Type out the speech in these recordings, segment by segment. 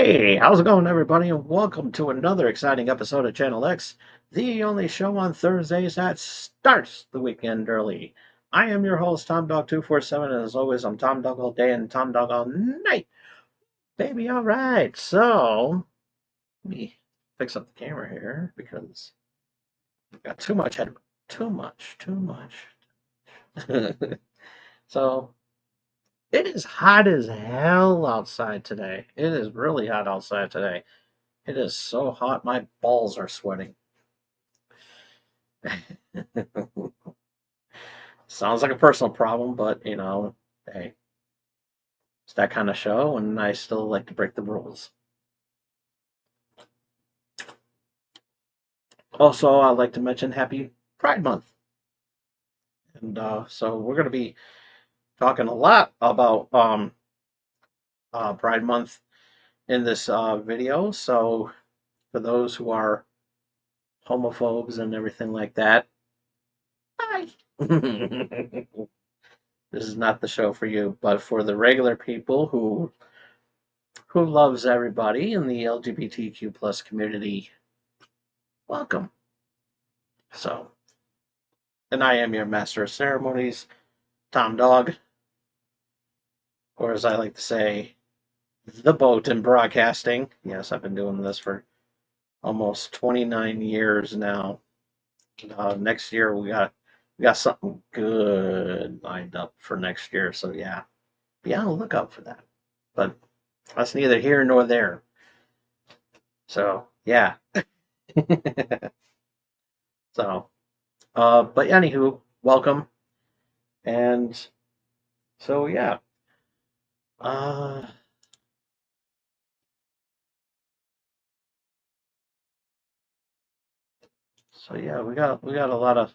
Hey, how's it going, everybody? And welcome to another exciting episode of Channel X, the only show on Thursdays that starts the weekend early. I am your host, Tom Dog 247, and as always, I'm Tom Dog all day and Tom Dog all night. Baby, all right. So, let me fix up the camera here because I've got too much head. Too much. So, it is hot as hell outside today. It is really hot outside today. It is so hot, my balls are sweating. Sounds like a personal problem, but hey, it's that kind of show, and I still like to break the rules. Also, I'd like to mention Happy Pride Month, and so we're going to be talking a lot about Pride Month in this video. So, for those who are homophobes and everything like that, hi. This is not the show for you, but for the regular people who loves everybody in the LGBTQ plus community, welcome. So, and I am your master of ceremonies, Tom Dog, or as I like to say, the boat in broadcasting. Yes, I've been doing this for almost 29 years now. Next year we got something good lined up for next year. So yeah, be on the lookout for that. But that's neither here nor there. So yeah. So, but anywho, welcome. And so yeah. Uh, so yeah, we got a lot of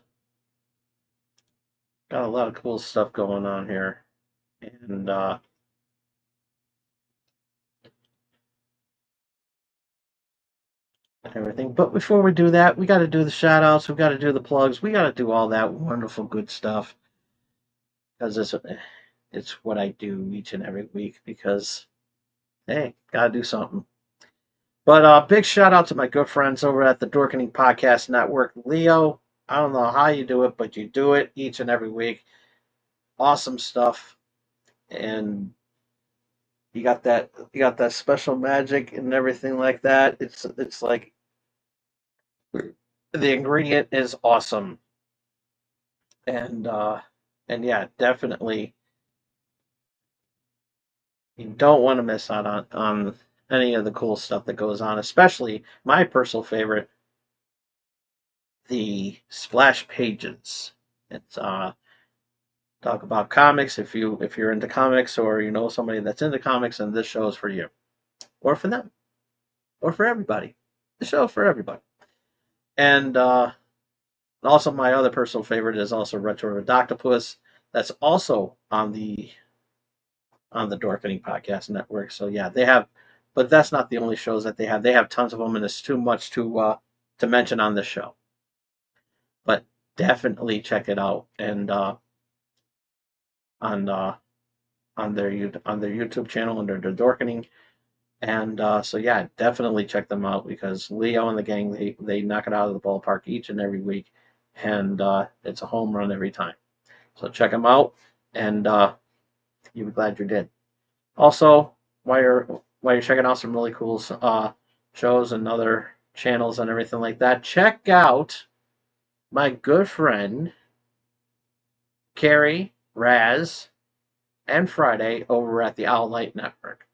cool stuff going on here, and everything. But before we do that, we got to do the shout outs. We got to do the plugs. We got to do all that wonderful good stuff because it's what I do each and every week. Because hey, gotta do something. But big shout out to my good friends over at the Dorkening Podcast Network, Leo. I don't know how you do it, but you do it each and every week. Awesome stuff, and you got that special magic and everything like that. It's like the ingredient is awesome, and yeah, definitely you don't want to miss out on any of the cool stuff that goes on. Especially my personal favorite, the splash pages. It's talk about comics if you're into comics or you know somebody that's into comics, and this show is for you or for them or for everybody. The show for everybody. And also, my other personal favorite is also Retro Octopus. That's also on the Dorkening Podcast Network. So yeah, they have, but that's not the only shows that they have. They have tons of them, and it's too much to mention on this show. But definitely check it out and on their YouTube channel under the Dorkening. And so yeah, definitely check them out because Leo and the gang they knock it out of the ballpark each and every week, and it's a home run every time. So check them out, and you'll be glad you did. Also, while you're checking out some really cool shows and other channels and everything like that, check out my good friend Carrie, Raz, and Friday over at the Owl Light Network.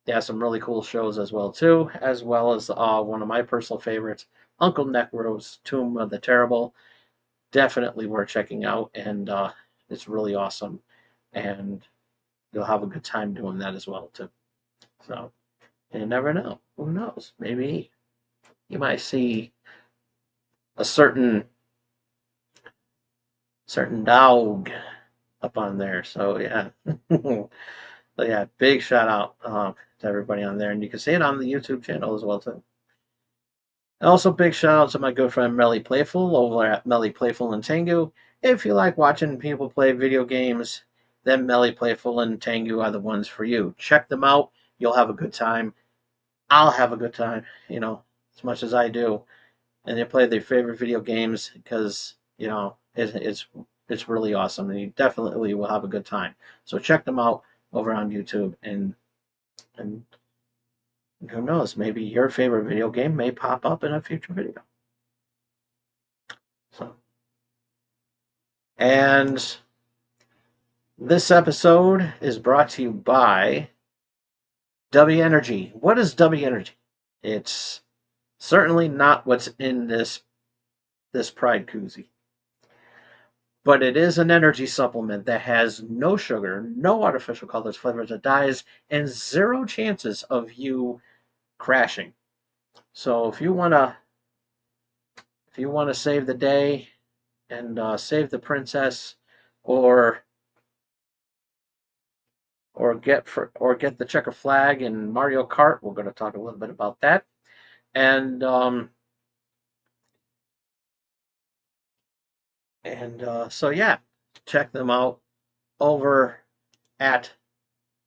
They have some really cool shows as well too, as well as one of my personal favorites, Uncle Necro's Tomb of the Terrible. Definitely worth checking out, and it's really awesome, and you'll have a good time doing that as well too. So you never know. Who knows? Maybe you might see a certain dog up on there. So yeah. So yeah, big shout out to everybody on there, and you can see it on the YouTube channel as well too. And also, big shout out to my good friend Melly Playful over at Melly Playful and Tengu. If you like watching people play video games, then Melly Playful and Tengu are the ones for you. Check them out. You'll have a good time. I'll have a good time, as much as I do. And they play their favorite video games because, it's really awesome, and you definitely will have a good time. So check them out over on YouTube, and who knows, maybe your favorite video game may pop up in a future video. So, and this episode is brought to you by W Energy. What is W Energy? It's certainly not what's in this Pride koozie, but it is an energy supplement that has no sugar, no artificial colors, flavors, or dyes, and zero chances of you crashing. So if you wanna save the day and save the princess, or get the checker flag in Mario Kart, we're going to talk a little bit about that. And so yeah, check them out over at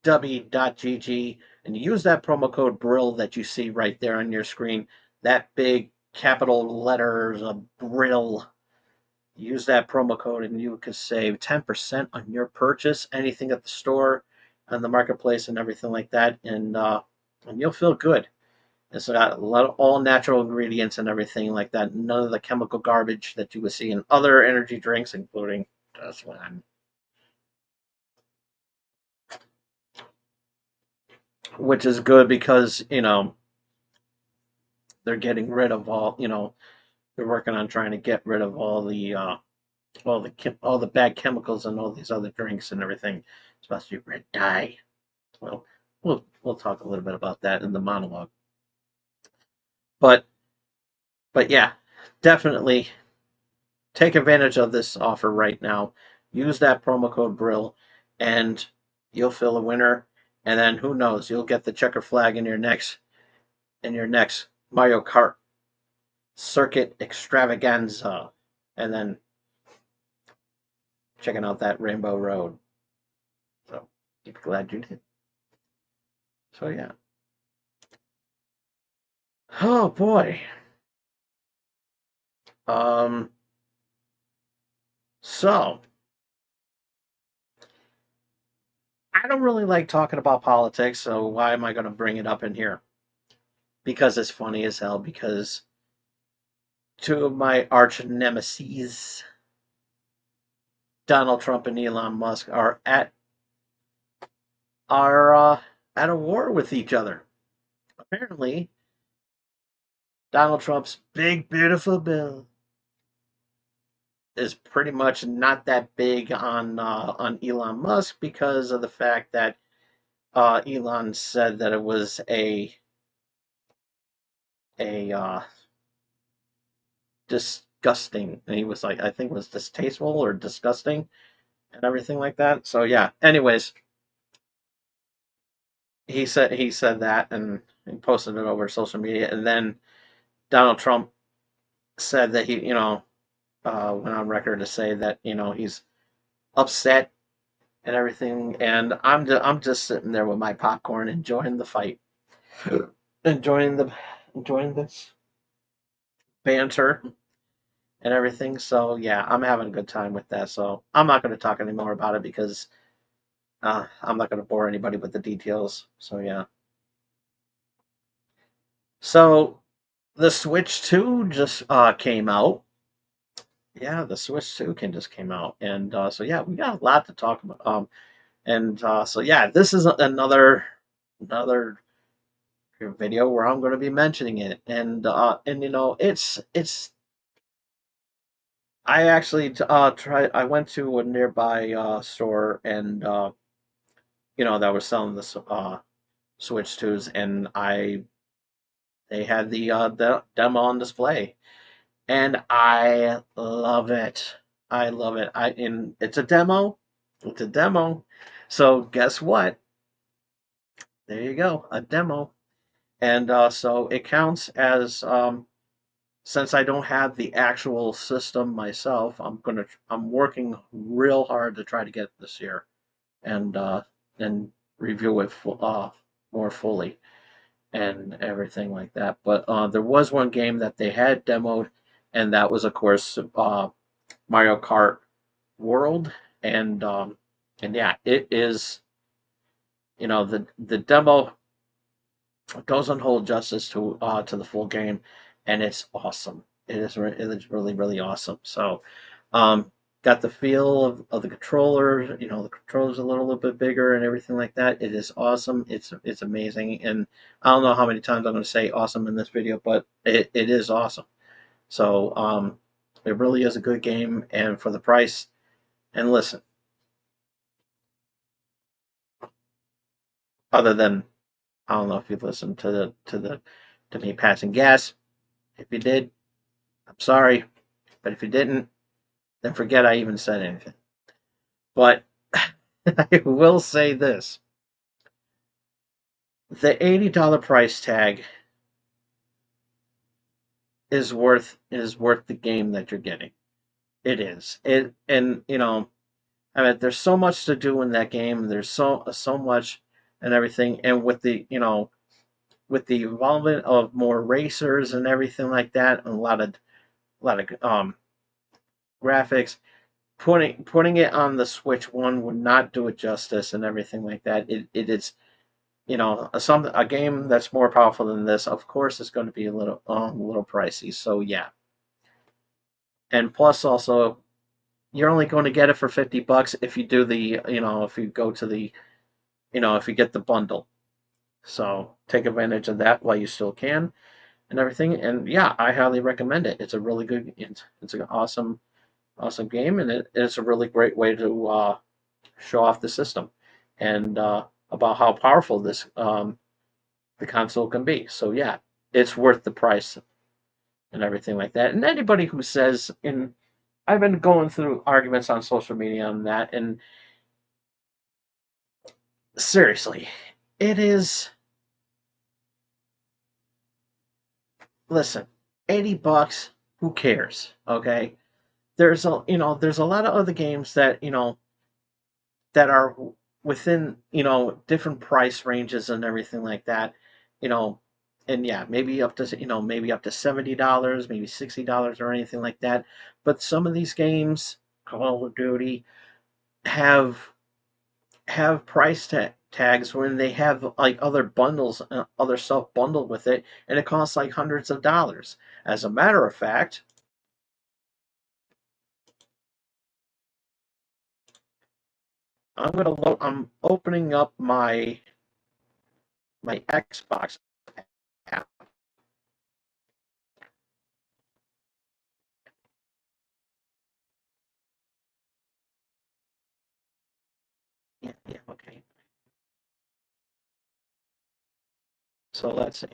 w.gg and use that promo code Brill that you see right there on your screen. That big capital letters of Brill. Use that promo code and you can save 10% on your purchase, anything at the store, on the marketplace, and everything like that. And you'll feel good. It's got a lot of all natural ingredients and everything like that. None of the chemical garbage that you would see in other energy drinks, including this one. Which is good because, they're getting rid of all, they're working on trying to get rid of all the bad chemicals and all these other drinks and everything. It's supposed to be red dye. Well, we'll talk a little bit about that in the monologue. But yeah, definitely take advantage of this offer right now. Use that promo code Brill, and you'll feel a winner. And then who knows, you'll get the checker flag in your next Mario Kart circuit extravaganza, and then checking out that Rainbow Road. So I'm glad you did. So yeah. Oh boy. So I don't really like talking about politics, so why am I going to bring it up in here? Because it's funny as hell, because two of my arch nemesis, Donald Trump and Elon Musk, are at a war with each other. Apparently, Donald Trump's big beautiful bill is pretty much not that big on Elon Musk, because of the fact that Elon said that it was a disgusting, and he was like, I think it was distasteful or disgusting and everything like that. So yeah. Anyways, he said that, and he posted it over social media, and then Donald Trump said that he went on record to say that he's upset and everything, and I'm just sitting there with my popcorn, enjoying the fight, enjoying this banter and everything. So yeah, I'm having a good time with that. So I'm not going to talk anymore about it, because I'm not going to bore anybody with the details. So yeah. So the Switch 2 just came out. Yeah, the Switch 2 just came out, and so yeah, we got a lot to talk about. And so yeah, this is another video where I'm going to be mentioning it, and it's. I actually I went to a nearby store, and that was selling the Switch 2s, and they had the demo on display, and I love it. I love it. And it's a demo. It's a demo. So guess what? There you go, a demo. And so it counts as, since I don't have the actual system myself, I'm working real hard to try to get it this year, and review it more fully. and everything like that. But there was one game that they had demoed, and that was, of course, Mario Kart World, and yeah, it is. The demo doesn't hold justice to the full game, and it's awesome. It is really really awesome. So, um, got the feel of the controller. The controller's a little bit bigger and everything like that. It is awesome. It's amazing, and I don't know how many times I'm going to say awesome in this video, but it is awesome. So, it really is a good game, and for the price. And listen, other than I don't know if you've listened to me passing gas. If you did, I'm sorry. But if you didn't, then forget I even said anything. But I will say this. The $80 price tag is worth the game that you're getting. It is. I mean there's so much to do in that game. There's so much and everything, and with the involvement of more racers and everything like that, and a lot of graphics, putting it on the Switch One would not do it justice and everything like that. It is a game that's more powerful than this. Of course, it's going to be a little pricey. So yeah, and plus also you're only going to get it for $50 if you do if you go to if you get the bundle. So take advantage of that while you still can and everything. And yeah, I highly recommend it. It's a really good. It's an awesome game, and it's a really great way to show off the system and about how powerful the console can be. So yeah, it's worth the price and everything like that. And anybody who says, and I've been going through arguments on social media on that, and seriously, it is. Listen, $80. Who cares? Okay, there's a lot of other games that are within different price ranges and everything like that. You know, and yeah, maybe up to $70, maybe $60 or anything like that. But some of these games, Call of Duty, have price tags when they have like other bundles, other stuff bundled with it, and it costs like hundreds of dollars. As a matter of fact, I'm opening up my Xbox app. Yeah, yeah, okay. So let's see.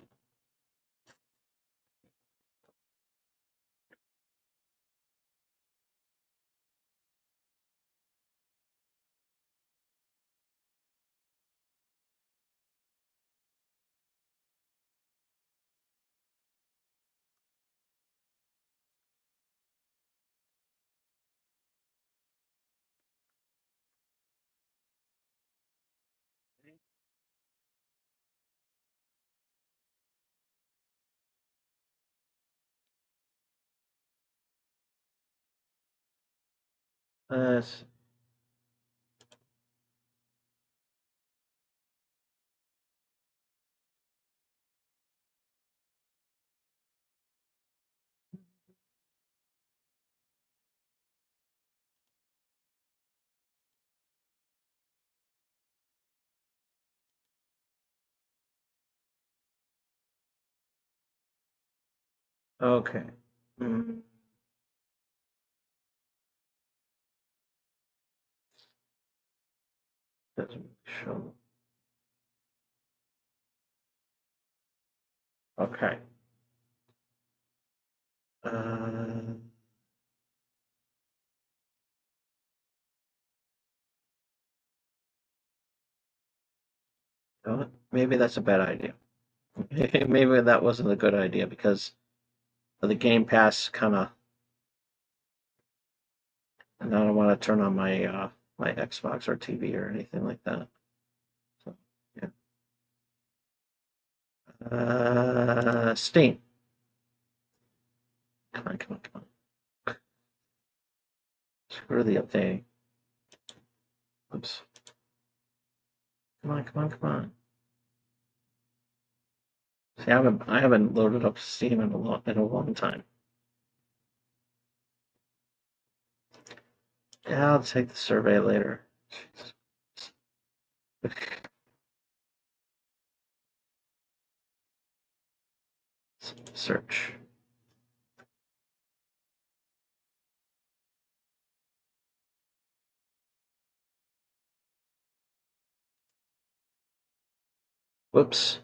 Uh, okay. Mm, doesn't show. Okay. Uh, maybe that's a bad idea. Maybe that wasn't a good idea because of the Game Pass kind of. And I don't want to turn on my Xbox or TV or anything like that. So yeah. Steam. Come on, come on, come on. Screw the updating. Oops. Come on, come on, come on. See, I haven't loaded up Steam in a long time. Yeah, I'll take the survey later. Search. Whoops.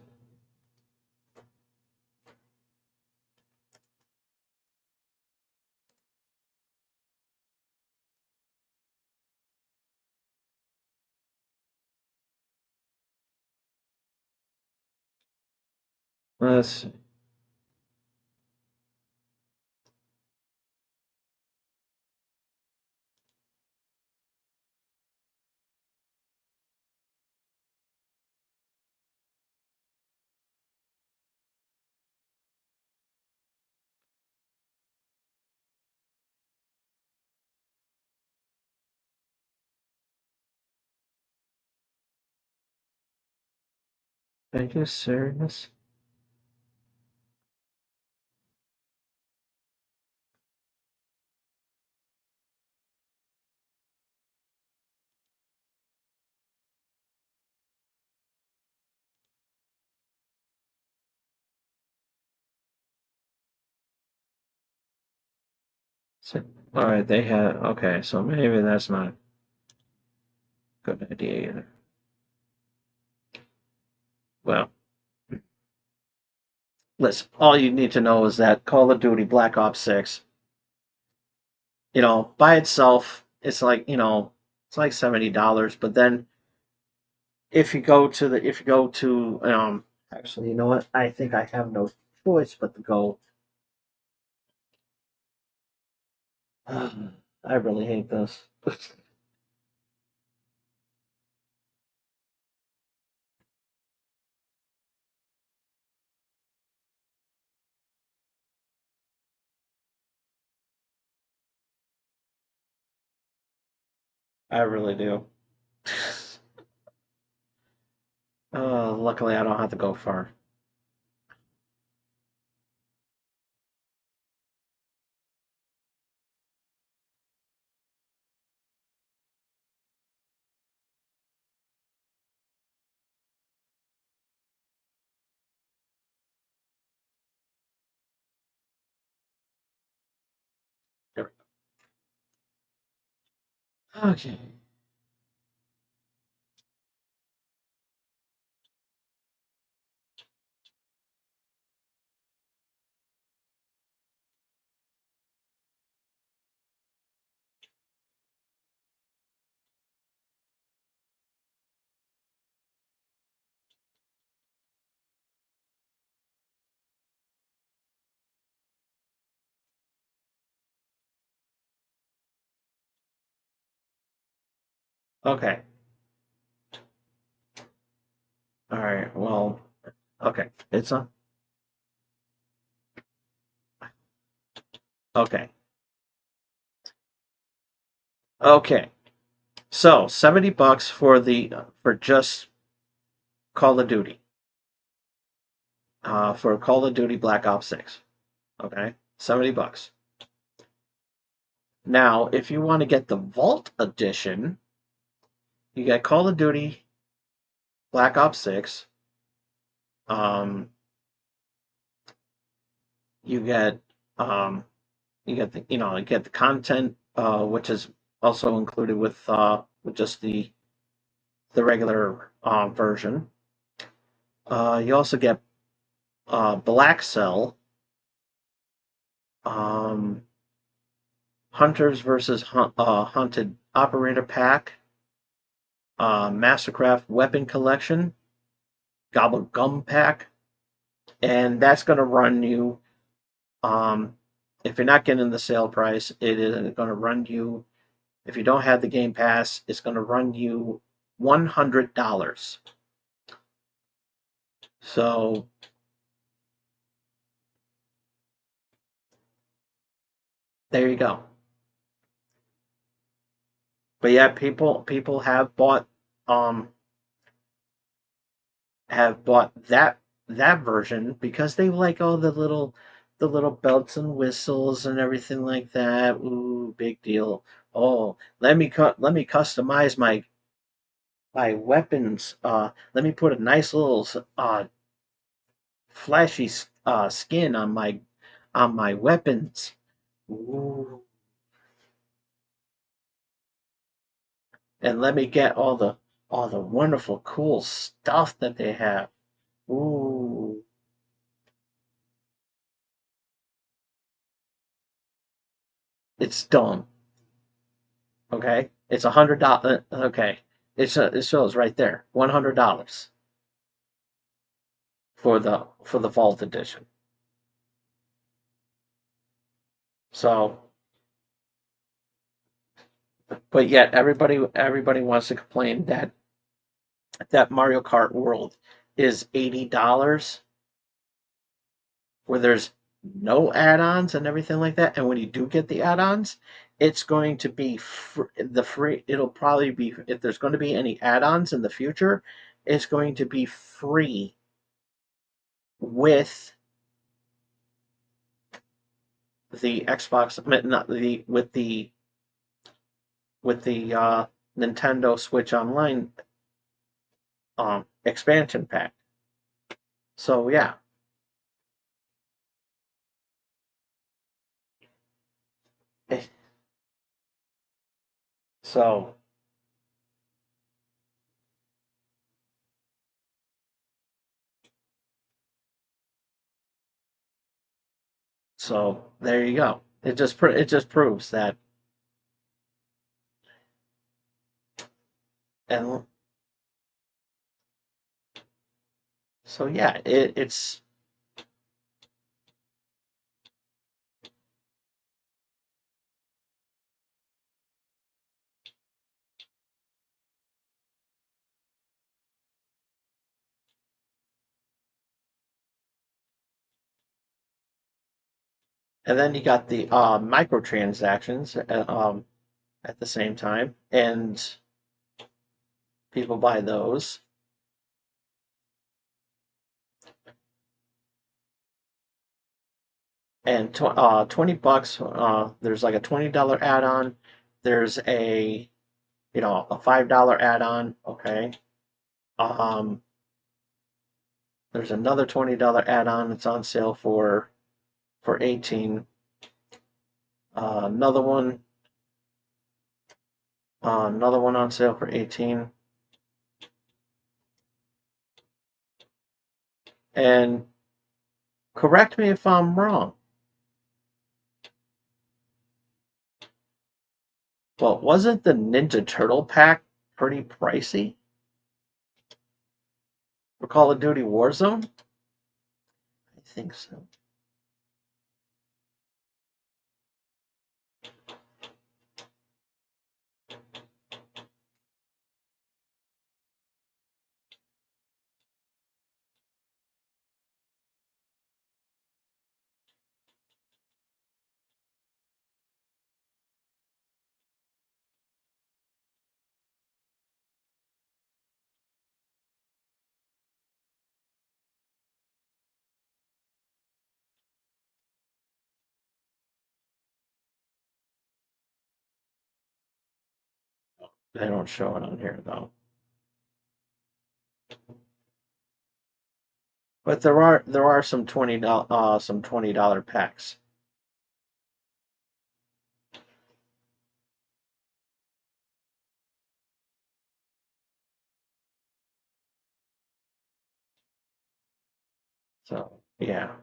Let's see. Are you serious? So, all right, they had okay, so maybe that's not a good idea either. Well, listen, all you need to know is that Call of Duty Black Ops 6, by itself, it's like, it's like $70, but then if you go to actually, you know what? I think I have no choice but to go. I really hate this. I really do. Luckily I don't have to go far. Okay. Okay. All right. Well, okay. It's on. Okay. Okay. So, $70 for just Call of Duty. For Call of Duty Black Ops 6. Okay? $70. Now, if you want to get the Vault Edition, you get Call of Duty Black Ops 6. Um, you get you get the content, which is also included with just the regular version. You also get Black Cell, um, Hunters versus Hunted Operator Pack, Mastercraft Weapon Collection, Gobble Gum Pack, and that's going to run you. If you're not getting the sale price, it is going to run you. If you don't have the Game Pass, it's going to run you $100. So There you go. But yeah, people um have bought that version because they like all the little belts and whistles and everything like that. Ooh, big deal. Oh, let me customize my weapons. Let me put a nice little flashy skin on my weapons. Ooh, and let me get all the wonderful cool stuff that they have. Ooh, it's dumb. Okay, it's $100. Okay, it shows right there, $100 for the Vault Edition. So, but yet everybody wants to complain that Mario Kart World is $80, where there's no add-ons and everything like that. And when you do get the add-ons, it's going to be the free. It'll probably be, if there's going to be any add-ons in the future, it's going to be free with the Xbox, not the with the Nintendo Switch Online expansion pack. So yeah, so there you go. It just proves that. And so yeah, it's, and then you got the microtransactions at the same time, and people buy those. And 20 bucks, there's like a $20 add-on. There's a $5 add-on. Okay. Um, there's another $20 add-on that's on sale for 18. Another one, another one on sale for 18. And correct me if I'm wrong. But wasn't the Ninja Turtle pack pretty pricey for Call of Duty Warzone? I think so. They don't show it on here though. But there are some $20 packs. So yeah.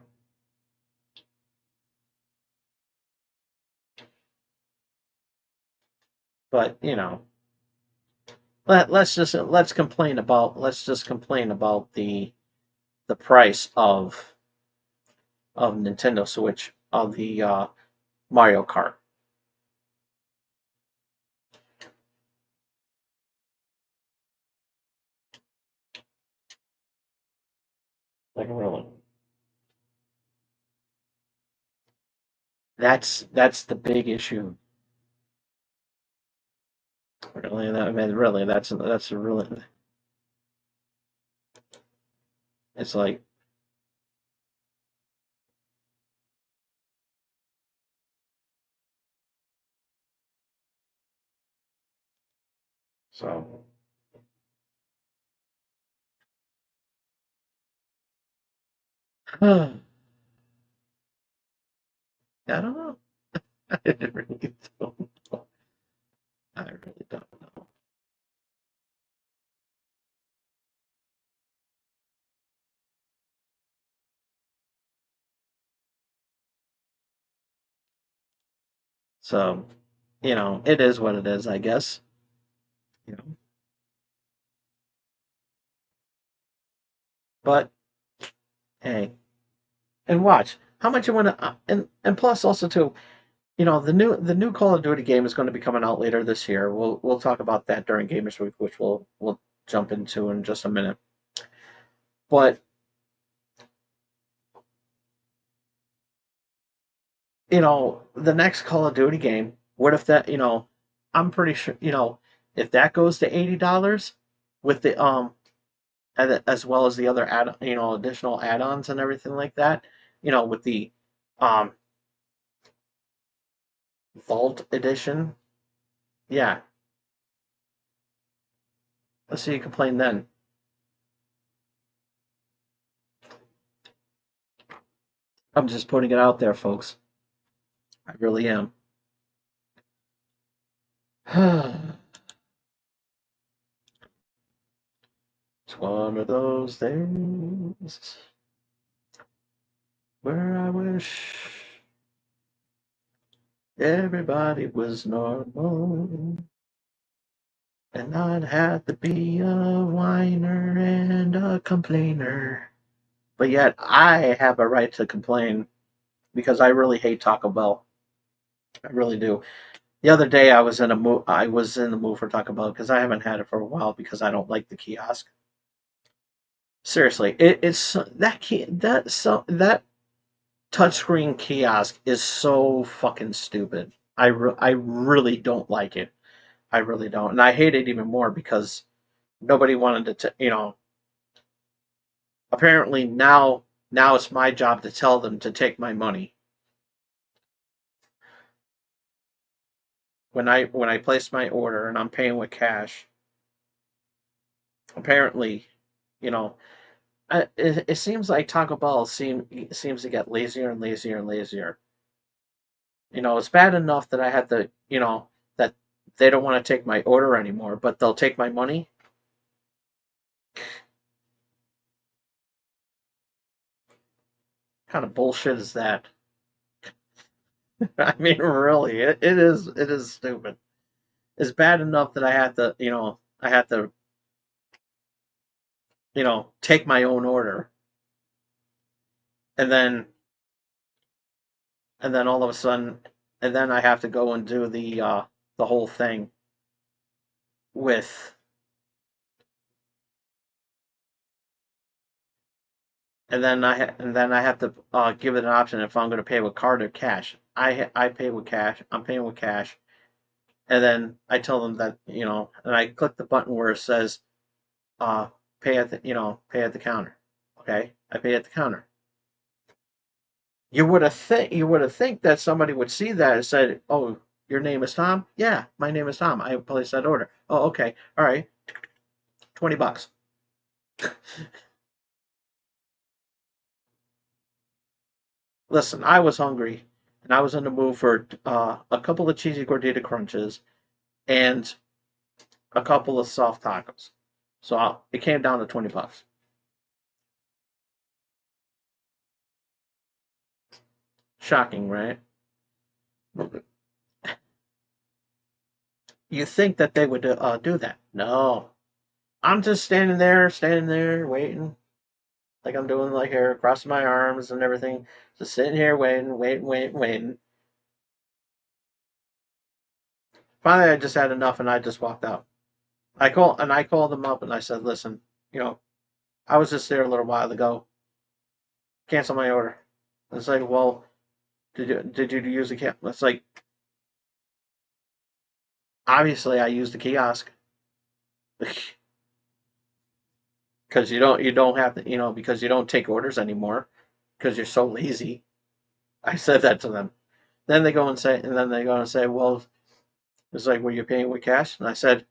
But let's just complain about the price of Nintendo Switch of the Mario Kart. Like really. That's the big issue. Really, I mean, really, that's a really. It's like, so. I don't know. I really don't know. I really don't know. So, it is what it is, I guess. You know, but hey, and watch how much you want to, and plus also too, the new Call of Duty game is going to be coming out later this year. We'll talk about that during Gamers Week, which we'll jump into in just a minute. But the next Call of Duty game, what if that, I'm pretty sure, if that goes to $80 with the as well as the other additional add-ons and everything like that, with the um Vault edition, yeah, let's see you complain then. I'm just putting it out there, folks. I really am. It's one of those days where I wish everybody was normal and not have to be a whiner and a complainer. But yet I have a right to complain because I really hate Taco Bell. I really do. The other day I was in a mood. I was in the mood for Taco Bell because I haven't had it for a while because I don't like the kiosk. Seriously, it's that key that touchscreen kiosk is so fucking stupid. I really don't like it. I really don't, and I hate it even more because nobody wanted to. Apparently now it's my job to tell them to take my money when I place my order and I'm paying with cash. Apparently, you know, it seems like Taco Bell seems to get lazier and lazier and lazier. It's bad enough that I had to, that they don't want to take my order anymore, but they'll take my money. What kind of bullshit is that? I mean, really, it is stupid. It's bad enough that I had to take my own order, and then all of a sudden, and then I have to go and do the whole thing with, and then I have to give it an option if I'm going to pay with card or cash. I pay with cash. I'm paying with cash, and then I tell them that and I click the button where it says uh, pay at the counter. Okay, I pay at the counter. You would have think that somebody would see that and said, "Oh, your name is Tom? Yeah, my name is Tom. I placed that order. Oh, okay, all right, $20." Listen, I was hungry, and I was in the mood for a couple of cheesy gordita crunches and a couple of soft tacos. So it came down to $20. Shocking, right? You think that they would do that? No, I'm just standing there, waiting, like I'm doing like here, crossing my arms and everything, just sitting here waiting, waiting, waiting, waiting. Finally, I just had enough, and I just walked out. I called them up, and I said, "Listen, I was just there a little while ago. Cancel my order." It's like, well, Did you use the kiosk? It's like, obviously I used the kiosk. Because you don't have to, because you don't take orders anymore because you're so lazy. I said that to them. Then they go and say, well, it's like, were you paying with cash? And I said,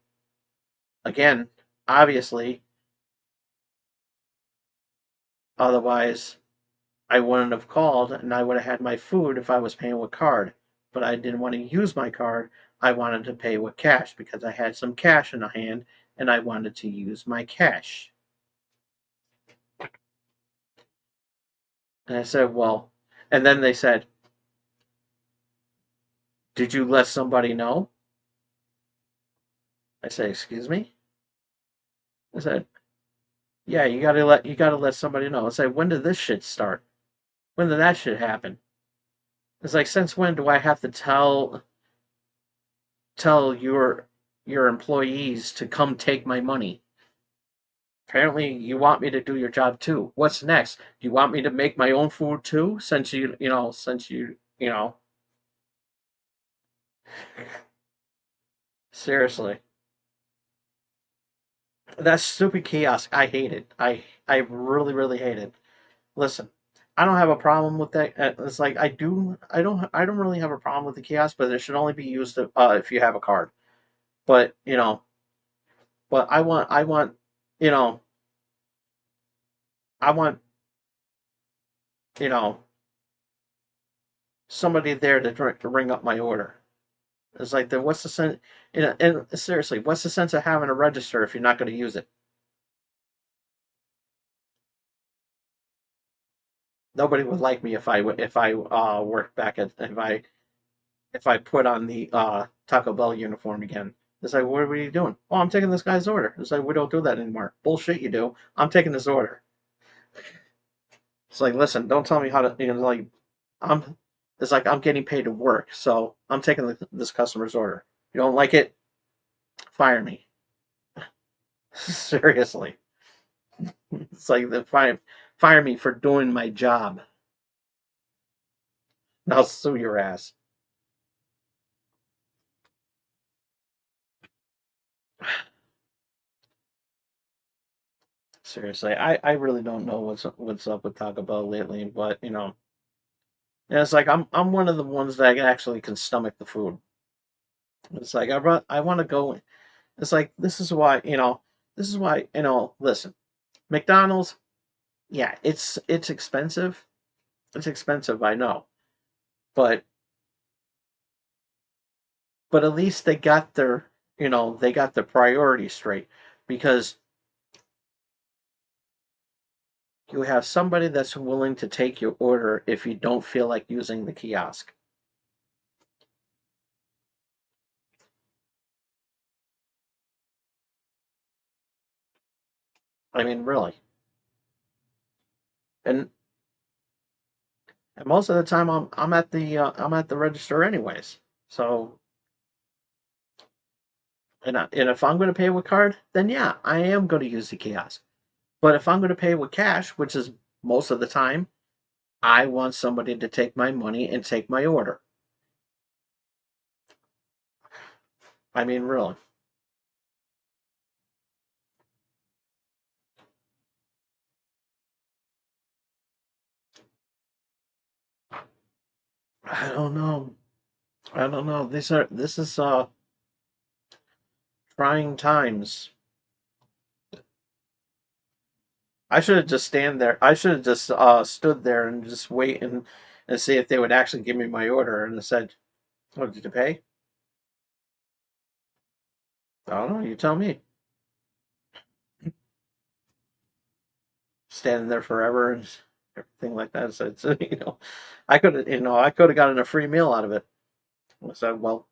again, obviously, otherwise I wouldn't have called and I would have had my food if I was paying with card. But I didn't want to use my card. I wanted to pay with cash because I had some cash in the hand and I wanted to use my cash. And I said, well, and then they said, did you let somebody know? I said, excuse me? I said, yeah, you gotta let somebody know. I said, when did this shit start? When did that shit happen? It's like, since when do I have to tell your employees to come take my money? Apparently you want me to do your job too. What's next? Do you want me to make my own food too? Since you know, seriously. That stupid kiosk, I hate it. I really, really hate it. Listen, I don't have a problem with that. It's like, I don't really have a problem with the kiosk, but it should only be used if you have a card. But but you know, I want you know somebody there to ring up my order. It's like, then what's the sense? And seriously, what's the sense of having a register if you're not going to use it? Nobody would like me if I worked back at if I put on the Taco Bell uniform again. It's like, what are you doing? Oh, I'm taking this guy's order. It's like, we don't do that anymore. Bullshit, you do. I'm taking this order. It's like, listen, don't tell me how to. Like, I'm. It's like, I'm getting paid to work, so I'm taking this customer's order. You don't like it? Fire me. Seriously, it's like, fire me for doing my job. And I'll sue your ass. Seriously, I really don't know what's up with Taco Bell lately, but and it's like, I'm one of the ones that actually can stomach the food. It's like, I want to go. It's like, this is why. Listen, McDonald's, yeah, it's expensive. It's expensive, I know, but at least they got their priorities straight, because you have somebody that's willing to take your order if you don't feel like using the kiosk. I mean, really. And most of the time I'm at the register anyways. So, and if I'm going to pay with card, then yeah, I am going to use the kiosk. But if I'm going to pay with cash, which is most of the time, I want somebody to take my money and take my order. I mean, really. I don't know. I don't know. This is trying times. I should have just stand there. I should have just stood there and just wait and see if they would actually give me my order, and said, "Oh, did you pay?" I don't know. You tell me. Standing there forever and everything like that. So I could have gotten a free meal out of it. I said, well,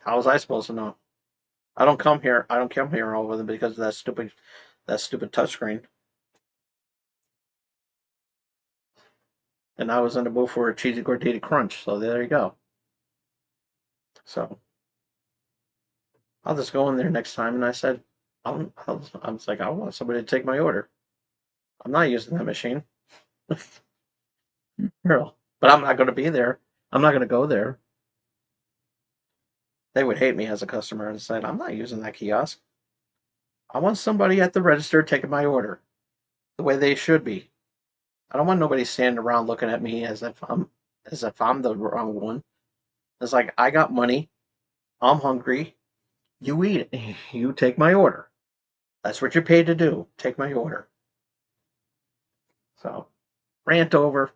how was I supposed to know? I don't come here. I don't come here over them because of that stupid touchscreen. And I was in the mood for a cheesy gordita crunch. So there you go. So I'll just go in there next time. And I said, I was like, I want somebody to take my order. I'm not using that machine. Girl. But I'm not going to be there. I'm not going to go there. They would hate me as a customer and said, I'm not using that kiosk. I want somebody at the register taking my order the way they should be. I don't want nobody standing around looking at me as if I'm the wrong one. It's like I got money, I'm hungry, you eat it. You take my order. That's what you're paid to do. Take my order. So rant over.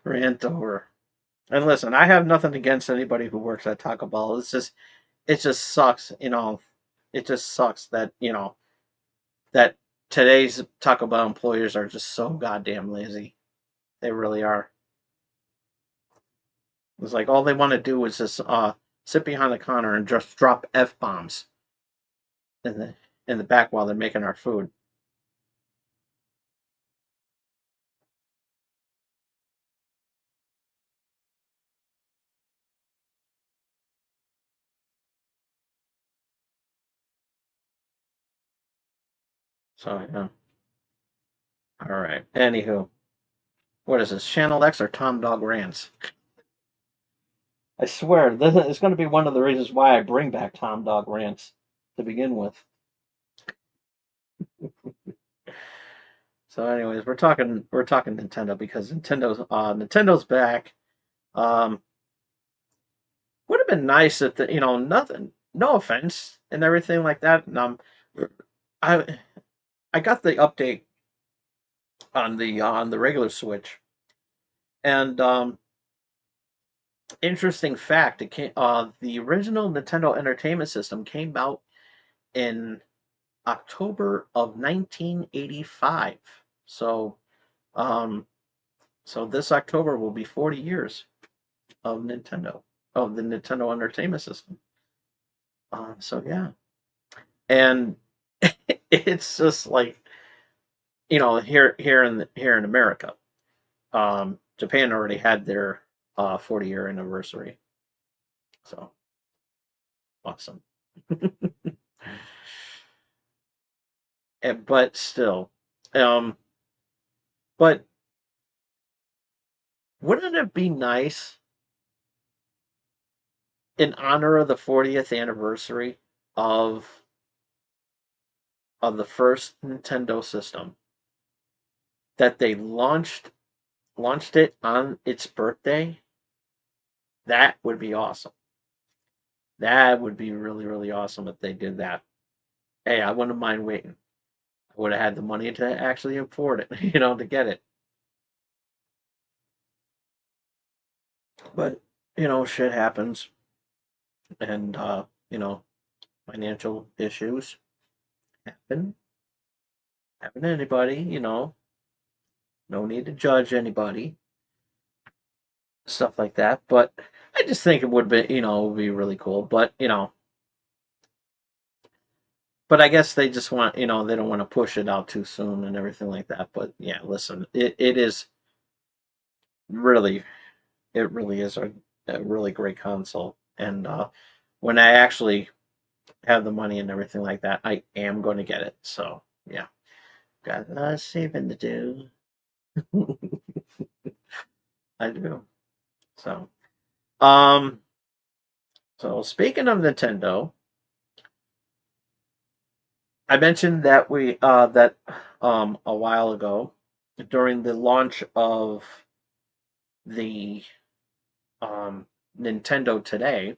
Rant over. And listen, I have nothing against anybody who works at Taco Bell. It just sucks, It just sucks that, that today's Taco Bell employers are just so goddamn lazy. They really are. It's like all they want to do is just sit behind the counter and just drop f bombs in the back while they're making our food. So yeah. All right. Anywho, what is this? Channel X or Tom Dog Rants? I swear, this is going to be one of the reasons why I bring back Tom Dog Rants to begin with. So, anyways, we're talking Nintendo because Nintendo's back. Um, would have been nice if nothing, no offense and everything like that. And I I got the update on the regular Switch, and interesting fact, it came the original Nintendo Entertainment System came out in October of 1985. So, um, so this October will be 40 years of the Nintendo Entertainment System. So yeah, and it's just like here in America, Japan already had their 40-year anniversary. So awesome. But still, um, but wouldn't it be nice in honor of the 40th anniversary of of the first Nintendo system that they launched it on its birthday? That would be awesome. That would be really, really awesome if they did that. Hey, I wouldn't mind waiting. I would have had the money to actually afford it, to get it. But, shit happens. And, financial issues happen. Happen to anybody. No need to judge anybody. Stuff like that. But I just think it would be really cool. But I guess they just want, they don't want to push it out too soon and everything like that. But yeah, listen, it is really, it really is a really great console. And when I actually have the money and everything like that, I am going to get it. So yeah, got a lot of saving to do. I do. So, um, so speaking of Nintendo, I mentioned that a while ago during the launch of the um, Nintendo Today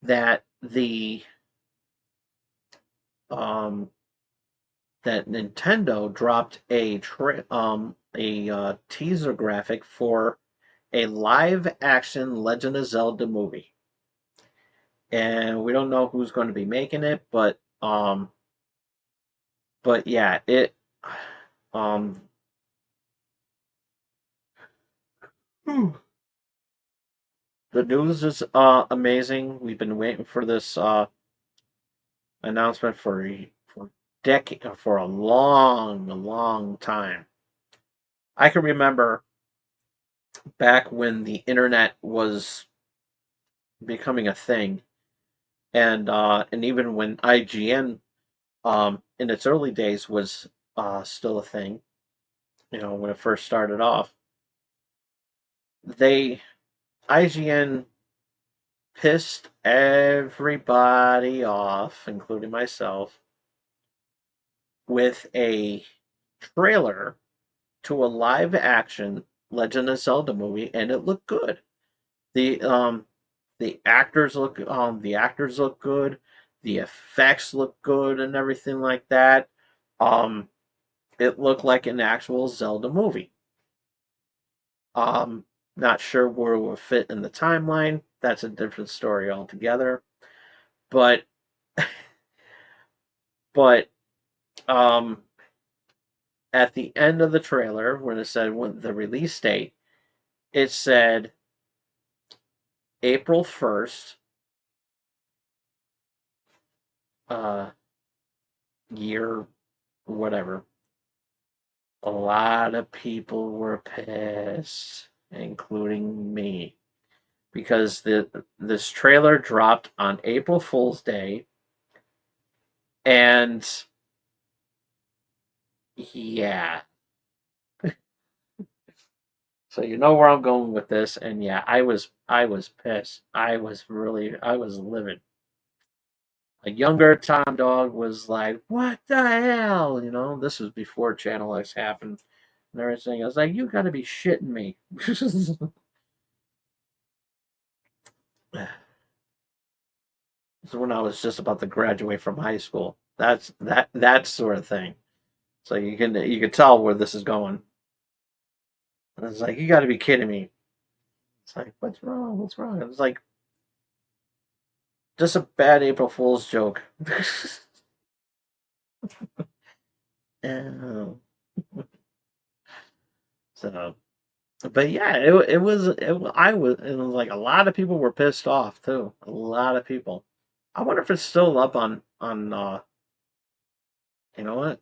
that the um, that Nintendo dropped a teaser graphic for a live action Legend of Zelda movie, and we don't know who's going to be making it, but yeah, it um the news is amazing. We've been waiting for this announcement for a long, long time. I can remember back when the internet was becoming a thing, and even when IGN in its early days was still a thing. When it first started off. IGN pissed everybody off, including myself, with a trailer to a live action Legend of Zelda movie, and it looked good. The um the actors look good, the effects look good and everything like that. Um it looked like an actual Zelda movie. Um Not sure where it would fit in the timeline. That's a different story altogether. But but um at the end of the trailer, when the release date, it said April 1st, uh year whatever. A lot of people were pissed, including me, because this trailer dropped on April Fool's Day, and yeah, so you know where I'm going with this, and yeah, I was pissed. I was livid. A younger Tom Dog was like, "What the hell?" You know, this was before Channel X happened and everything. I was like, "You got to be shitting me." This is when I was just about to graduate from high school. That sort of thing. So you can tell where this is going. And it's like, you got to be kidding me. It's like, what's wrong? What's wrong? It's like just a bad April Fool's joke. Um, so, but yeah, it was like a lot of people were pissed off too. A lot of people. I wonder if it's still up on you know what?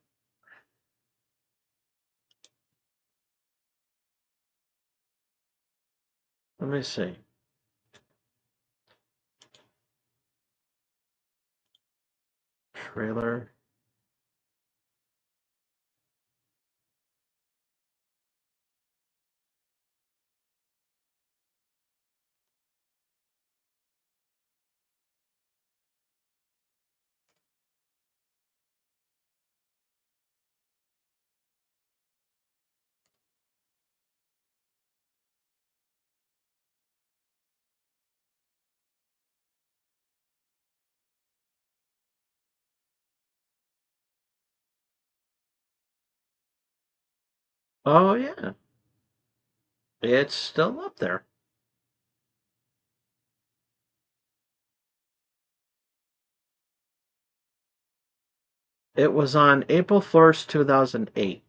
Let me see. Trailer. Oh yeah, it's still up there. It was on April 1st, 2008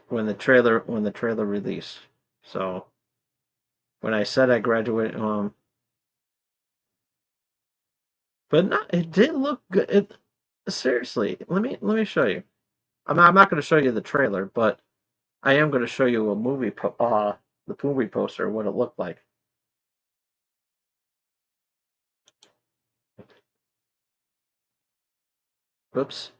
when the trailer released. So when I said I graduated, but not it did look good. Seriously, let me show you. I'm not going to show you the trailer, but I am going to show you the movie poster, what it looked like. Whoops,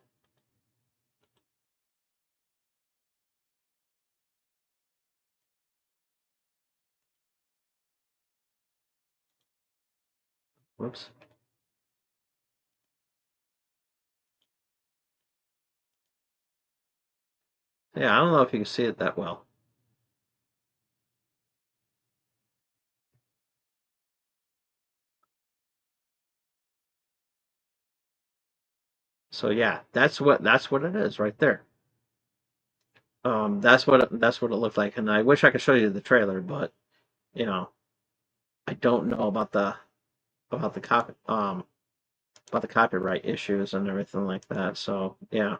whoops. Yeah, I don't know if you can see it that well. So yeah, that's what it is right there. That's what it looked like, and I wish I could show you the trailer, but you know I don't know about the copyright issues and everything like that. So yeah,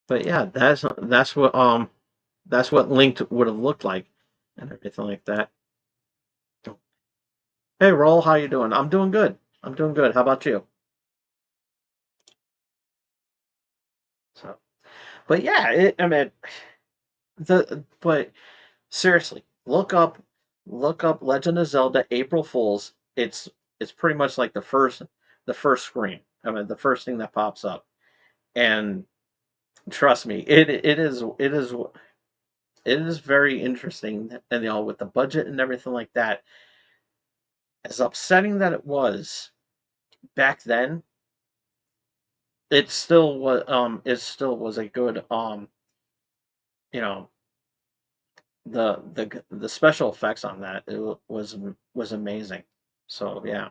but yeah, that's what Linked would have looked like and everything like that. Hey, Roll, how you doing? I'm doing good. I'm doing good. How about you? So, but yeah, I mean, but seriously, look up Legend of Zelda April Fools. It's pretty much like the first screen. I mean, the first thing that pops up, and trust me, it is it is very interesting, and with the budget and everything like that, as upsetting that back then, it still was a good you know the special effects on that was amazing. So yeah,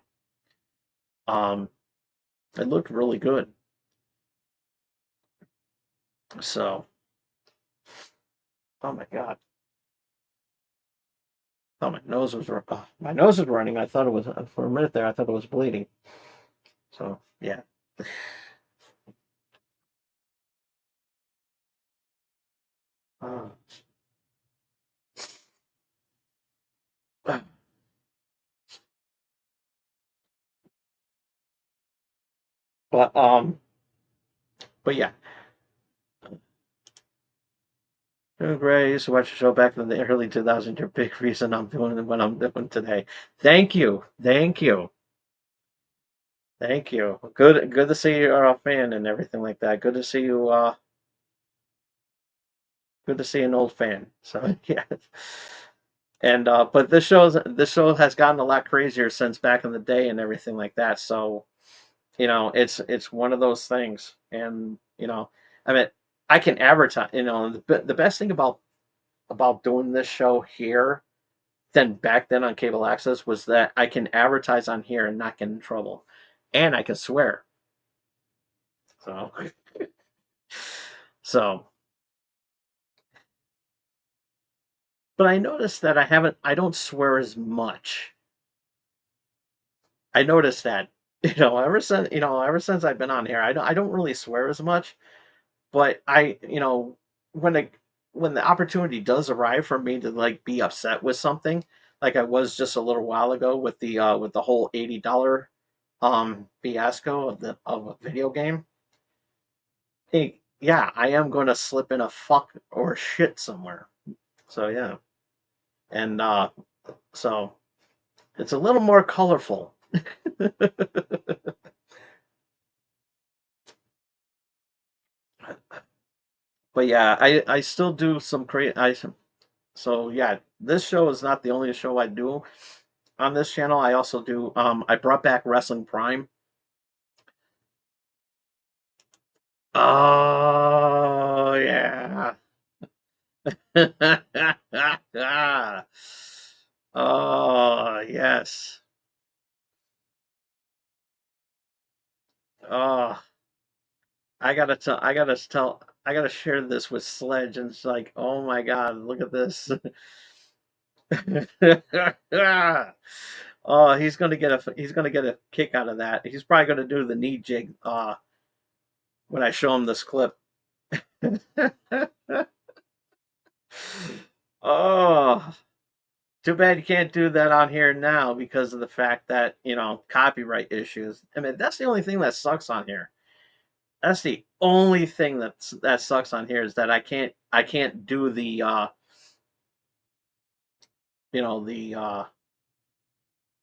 um, it looked really good. So oh my god, oh my nose was running. I thought it was for a minute there. I thought it was bleeding. So yeah. Uh, but but yeah, Gray, I used to watch the show back in the early 2000s. Your big reason I'm doing what I'm doing today. Thank you, thank you, thank you. Good to see you're a fan and everything like that. Good to see you. Good to see an old fan. So yeah, and but this show has gotten a lot crazier since back in the day and everything like that. So it's one of those things, and I mean, I can advertise. The best thing about doing this show here than back then on cable access was that I can advertise on here and not get in trouble, and I can swear. So, so, but I noticed that I don't swear as much. I noticed that, ever since I've been on here, I don't really swear as much. But when it when the opportunity does arrive for me to like be upset with something, like I was just a little while ago with the whole $80 fiasco of a video game. Hey, yeah, I am going to slip in a fuck or shit somewhere. So yeah, and so it's a little more colorful. But yeah, I still do some create I so yeah, this show is not the only show I do on this channel. I also do I brought back Wrestling Prime. Oh yeah. Oh yes. Oh, I gotta share this with Sledge, and it's like, oh my god, look at this. Oh, he's gonna get a kick out of that. He's probably gonna do the knee jig when I show him this clip. Oh, too bad you can't do that on here now because of the fact that, copyright issues. I mean, that's the only thing that sucks on here. That's the only thing that sucks on here is that I can't do the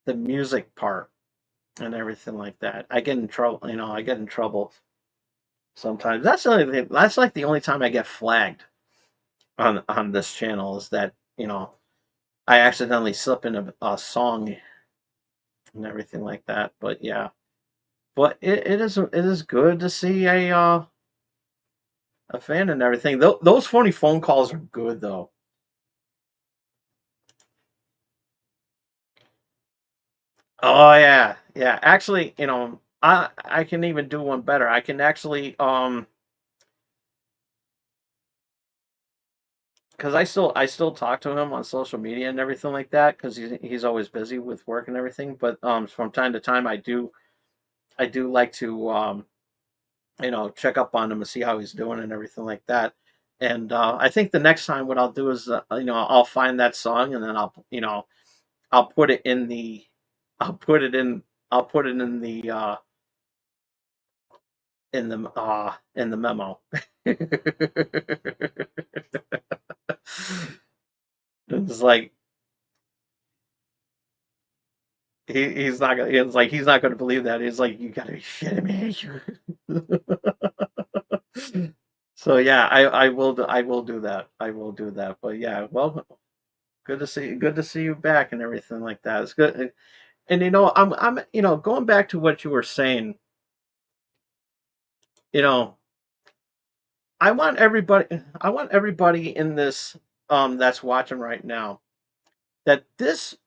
music part and everything like that. I get in trouble, I get in trouble sometimes. That's the only thing. That's like the only time I get flagged on this channel is that, I accidentally slip in a song and everything like that. But yeah. But it is good to see a fan and everything. Those phony phone calls are good though. Oh yeah, yeah. Actually, I can even do one better. I can actually because I still talk to him on social media and everything like that because he's always busy with work and everything. But from time to time I do like to check up on him and see how he's doing and everything like that. And I think the next time what I'll do is I'll find that song and then I'll put it in the I'll put it in I'll put it in the memo. It's like he's not gonna believe that. He's like, you gotta be shitting me. So yeah, I will do that. I will do that. But yeah, well, good to see you back and everything like that. It's good. And I'm going back to what you were saying, you know, I want everybody in this that's watching right now that this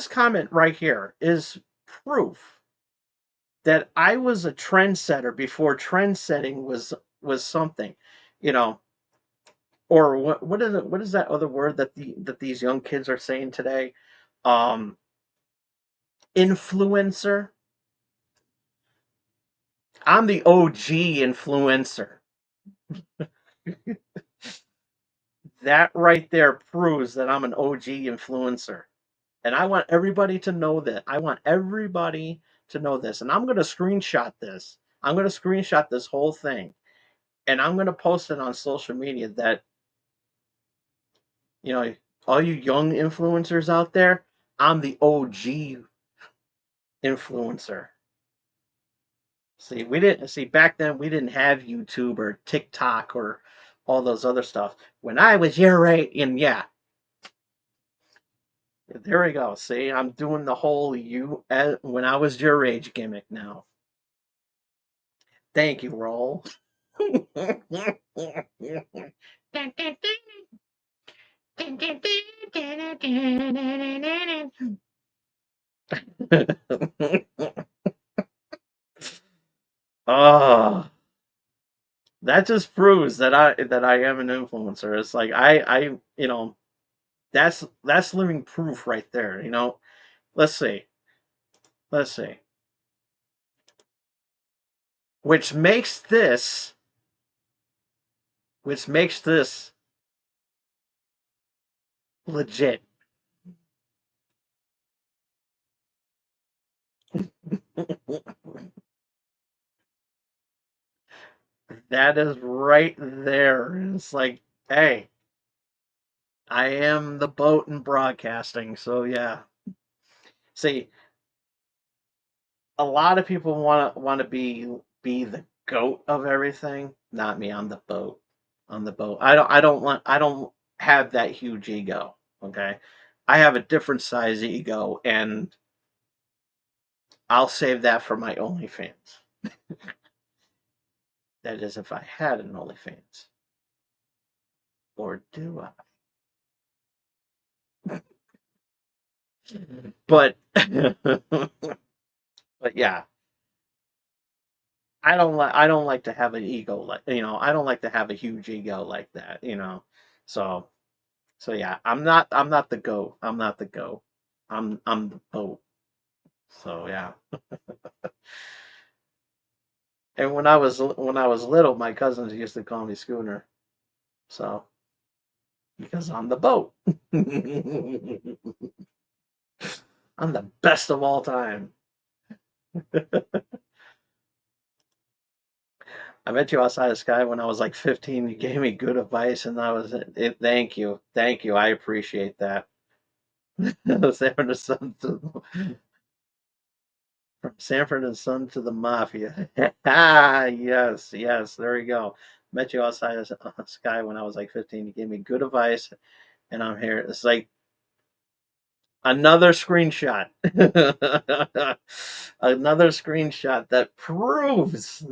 comment right here is proof that I was a trendsetter before trendsetting was something, you know, or what is that other word that these young kids are saying today? Um Influencer. I'm the OG influencer. That right there proves that I'm an OG influencer. And I want everybody to know that. I want everybody to know this. And I'm going to screenshot this. I'm going to screenshot this whole thing. And I'm going to post it on social media that, you know, all you young influencers out there, I'm the OG influencer. See, we didn't see back then we didn't have YouTube or TikTok or all those other stuff. When I was your age, and yeah, there we go. See, I'm doing the whole you when I was your age gimmick now. Thank you, Roll. Oh, that just proves that I am an influencer. It's like that's living proof right there. Let's see, let's see, which makes this which makes this legit. That is right there. It's like, hey, I am the boat in broadcasting. So yeah. See, a lot of people want to be the goat of everything. Not me. I'm the boat. I'm the boat. I don't have that huge ego. Okay, I have a different size ego, and I'll save that for my OnlyFans. That is, if I had an OnlyFans, or do I? But but yeah, I don't like to have an ego like I don't like to have a huge ego like that. So so yeah, I'm not the goat. I'm not the goat. I'm the boat. So yeah. And when I was little, my cousins used to call me Schooner. So because I'm the boat. I'm the best of all time. I met you outside the sky when I was like 15. You gave me good advice, and thank you, thank you. I appreciate that. Sanford and Son from Sanford and Son to the Mafia. Yes, yes. There we go. Met you outside the sky when I was like 15. You gave me good advice, and I'm here. It's like another screenshot. Another screenshot that proves.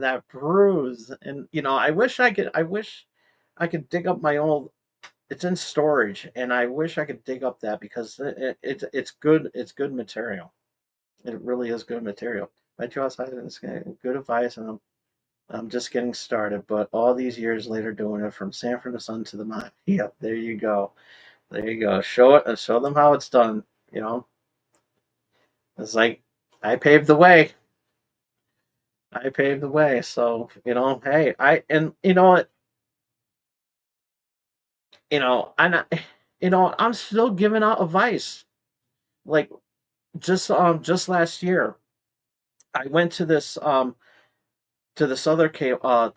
And I wish I could dig up my old. It's in storage, and I wish I could dig up that because it's good material. It really is good material. Met you outside and it's good advice, and I'm just getting started. But all these years later, doing it from Sanford to Sun to the Mine. Yeah, there you go. There you go. Show it and show them how it's done. You know, it's like I paved the way. I paved the way. So hey, I'm not, I'm still giving out advice. Like just last year, I went to this other cable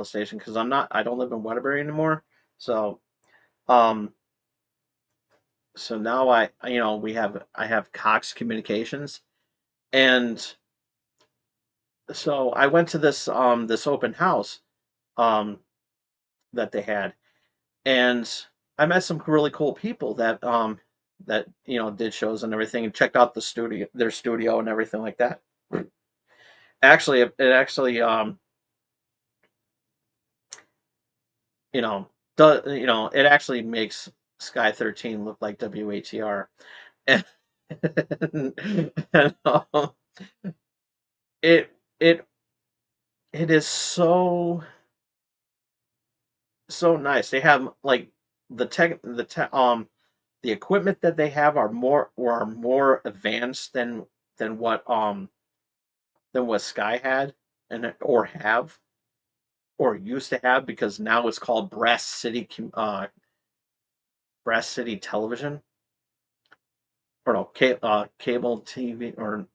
station because I don't live in Waterbury anymore. So um so now I have Cox Communications, and so I went to this open house. Um that they had, and I met some really cool people that did shows and everything, and checked out their studio and everything like that. Actually, it actually you know it actually makes Sky 13 look like WHER. And, and, it it it is so nice. They have like the equipment that they have are more advanced than what Sky had, or used to have, because now it's called Brass City Television, or no, cable TV, or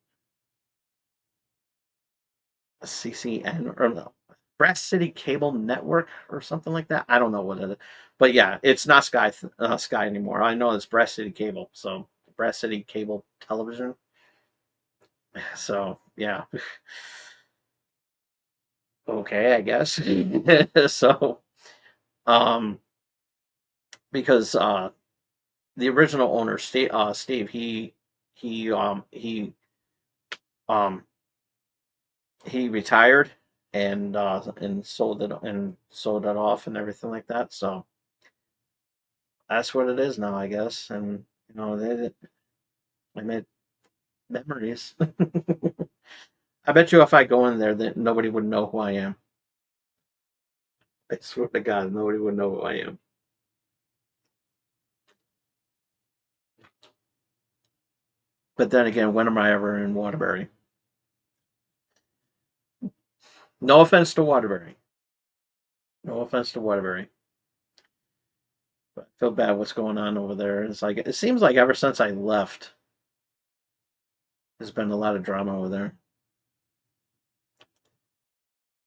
CCN, or no, Brass City Cable Network or something like that. I don't know what it is, but yeah, it's not Sky anymore. I know it's Brass City Cable, so Brass City Cable Television. So yeah, okay, I guess. So um, because the original owner, Steve, he um he um he retired, and sold it off and everything like that. So that's what it is now, I guess. And I made memories. I bet you if I go in there, that nobody would know who I am. I swear to God, nobody would know who I am. But then again, when am I ever in Waterbury? No offense to Waterbury. No offense to Waterbury. But I feel bad what's going on over there. It seems like ever since I left, there's been a lot of drama over there.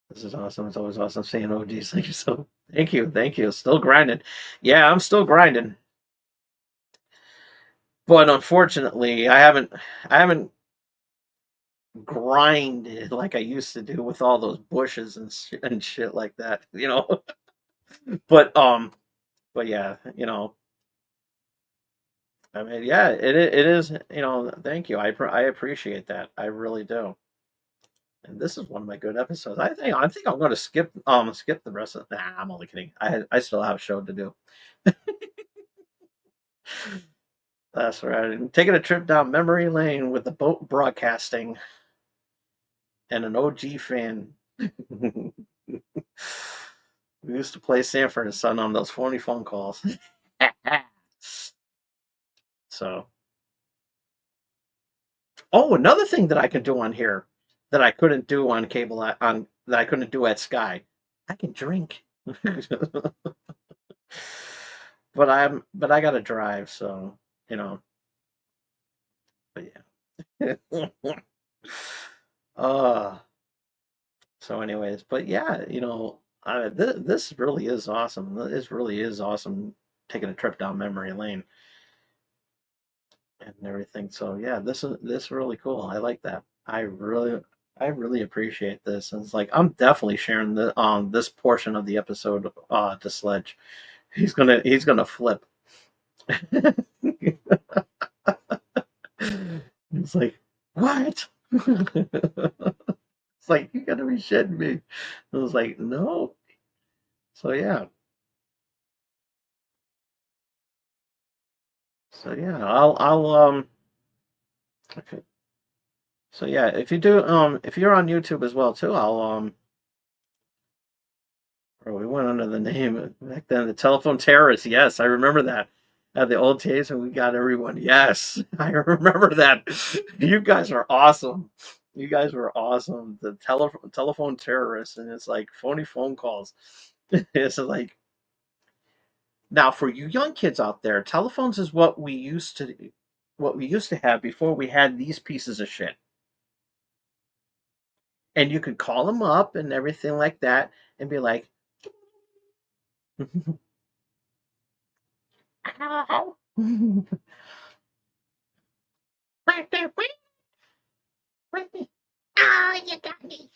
This is awesome. It's always awesome seeing OGs like yourself. Thank you, thank you. Still grinding. Yeah, I'm still grinding. But unfortunately, I haven't grinded like I used to do with all those bushes and shit like that. But but yeah, I mean, yeah, it is. Thank you. I appreciate that. I really do. And this is one of my good episodes. I think I'm going to skip the rest of. Nah, I'm only kidding. I still have a show to do. That's right. And taking a trip down memory lane with the boat broadcasting and an OG fan. We used to play Sanford and Son on those phony phone calls. So, oh, another thing that I can do on here that I couldn't do on cable on that I couldn't do at Sky. I can drink. But I gotta drive, so you know. But yeah. uh so anyways, but yeah, this really is awesome. This really is awesome, taking a trip down memory lane and everything. So yeah, this is really cool. I like that. I really appreciate this. And it's like I'm definitely sharing this portion of the episode to Sledge. He's gonna flip. It's like, what? It's like, you gotta be shitting me. I was like, no. So yeah. So yeah, okay. So yeah, if you're on YouTube as well too, or we went under the name back then, the Telephone Terrorists. Yes, I remember that. At the old days when we got everyone. Yes, I remember that. You guys are awesome. You guys were awesome. The telephone terrorists, and it's like phony phone calls. It's like, now for you young kids out there, telephones is what we used to have before we had these pieces of shit. And you could call them up and everything like that, and be like, "Ow." Oh, you got me.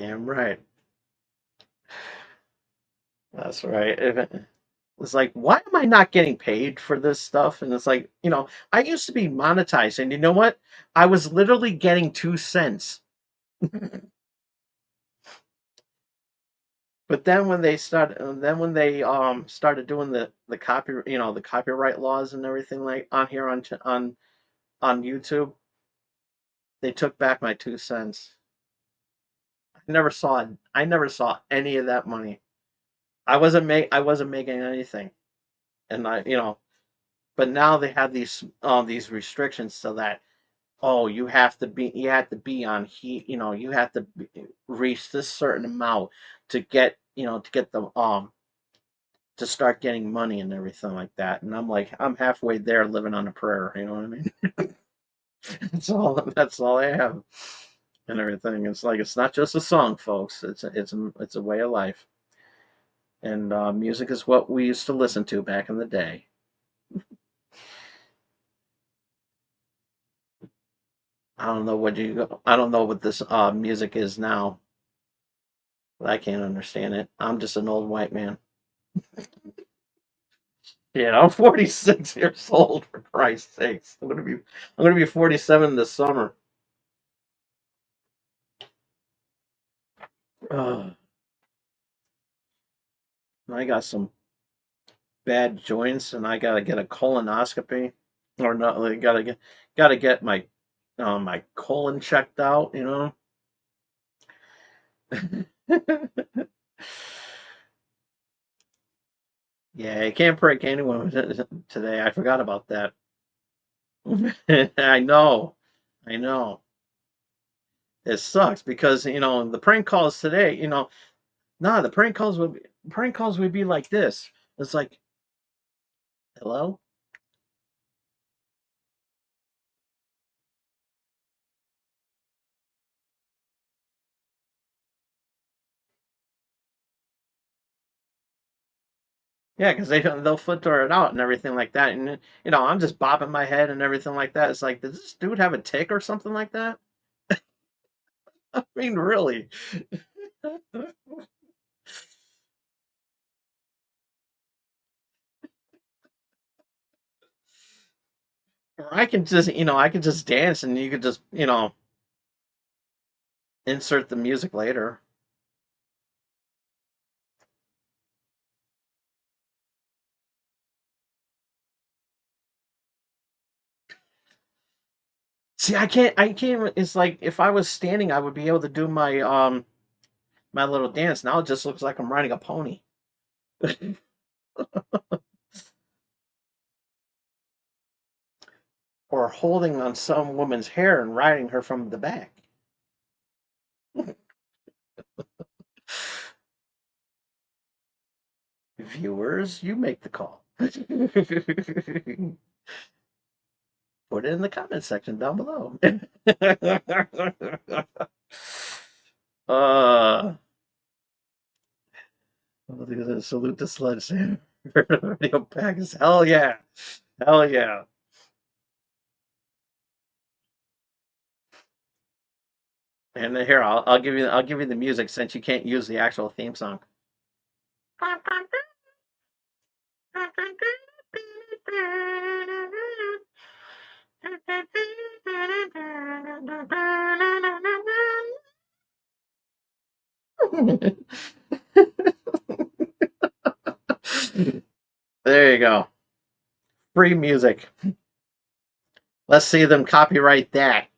Damn right. That's right. It's like, why am I not getting paid for this stuff? And it's like, I used to be monetized, and you know what? I was literally getting 2 cents. But then when they started doing the the copyright laws and everything like on here on YouTube, they took back my 2 cents. I never saw any of that money. I wasn't making anything, and but now they have these restrictions so that, oh, you have to be on you have to reach this certain amount to get the to start getting money and everything like that. And I'm like, I'm halfway there living on a prayer, you know what I mean? That's all I have and everything. It's like, it's not just a song, folks. It's a way of life. And music is what we used to listen to back in the day. I don't know what this music is now. But I can't understand it. I'm just an old white man. Yeah, I'm 46 years old, for Christ's sakes. I'm gonna be 47 this summer. Uh, I got some bad joints, and I gotta get a colonoscopy, or not. Like, gotta get my colon checked out. Yeah, you can't break anyone today. I forgot about that. I know, I know. It sucks because the prank calls today. Nah, the prank calls would be like this. It's like, hello. Yeah, because they'll filter it out and everything like that, and I'm just bobbing my head and everything like that. It's like, does this dude have a tick or something like that? I mean, really? Or I can just dance, and you could just, insert the music later. See, I can't. It's like, if I was standing, I would be able to do my little dance. Now it just looks like I'm riding a pony. Or holding on some woman's hair and riding her from the back. Viewers, you make the call. Put it in the comment section down below. uh, salute to Sledgehammer. Radio packs. Hell yeah. Hell yeah. And then here, I'll give you the music since you can't use the actual theme song. There you go. Free music. Let's see them copyright that.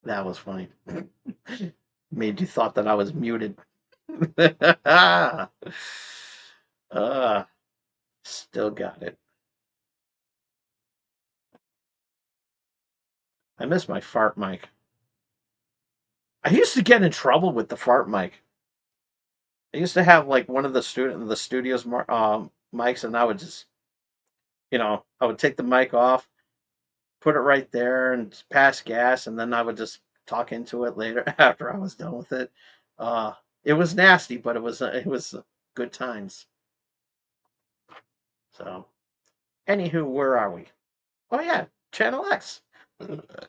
That was funny. Made you thought that I was muted. uh, Still got it. I miss my fart mic. I used to get in trouble with the fart mic. I used to have like one of the studio's mics, and I would just, I would take the mic off, put it right there, and pass gas, and then I would just talk into it later after I was done with it. Uh, It was nasty, but it was good times. So, anywho, where are we? Oh yeah, Channel X. That's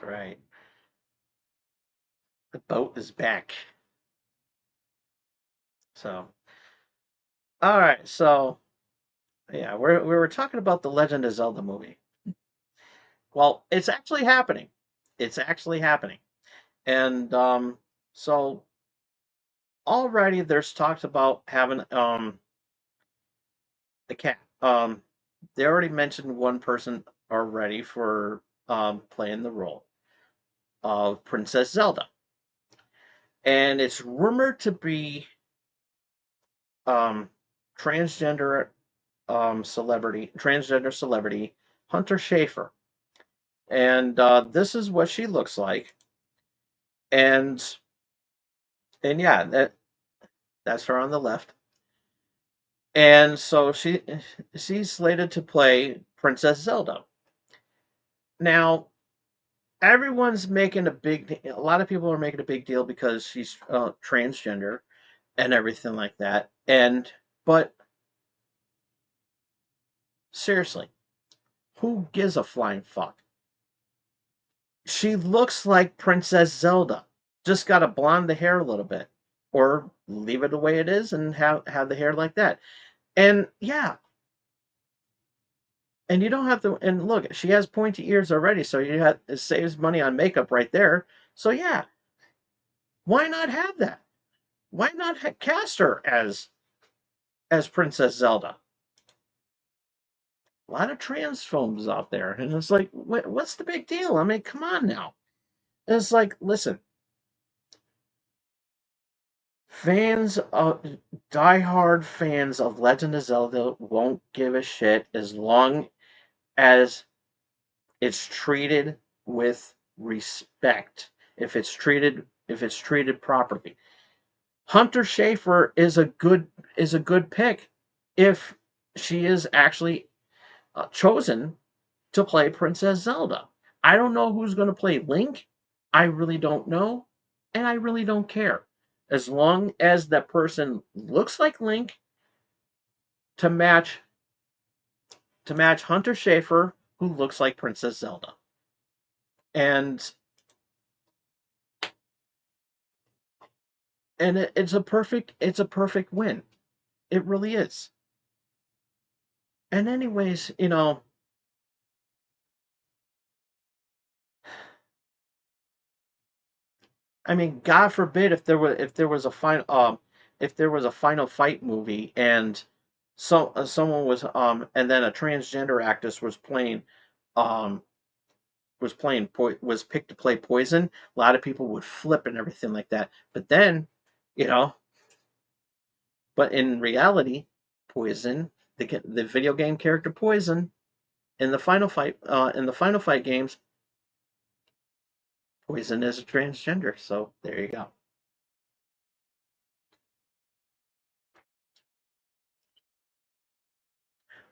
right. The boat is back. So, all right. So, yeah, we were talking about the Legend of Zelda movie. Well, it's actually happening. It's actually happening. And so already there's talks about having the cat. They already mentioned one person already for playing the role of Princess Zelda, and it's rumored to be um, transgender transgender celebrity Hunter Schafer, and this is what she looks like, and yeah, that's her on the left, and so she's slated to play Princess Zelda. Now, everyone's making a lot of people are making a big deal because she's transgender and everything like that. And but seriously, who gives a flying fuck? She looks like Princess Zelda. Just got to blonde the hair a little bit, or leave it the way it is and have the hair like that. And yeah, and you don't have to. And look, she has pointy ears already, so it saves money on makeup right there. So yeah, why not have that? Why not cast her as Princess Zelda? A lot of trans films out there, and it's like, what's the big deal? I mean, come on now. And it's like, listen, fans of diehard fans of Legend of Zelda won't give a shit as long as it's treated with respect. If it's treated properly. Hunter Schafer is a good pick if she is actually chosen to play Princess Zelda. I don't know who's going to play Link. I really don't know, and I really don't care. As long as that person looks like Link to match Hunter Schafer, who looks like Princess Zelda, and it's a perfect win. It really is. And anyways, I mean, God forbid if there was a Final Fight movie and someone was and then a transgender actress um was picked to play Poison, a lot of people would flip and everything like that. But then, you know, but in reality, Poison, the video game character Poison in the Final Fight games, Poison is a transgender. So there you go.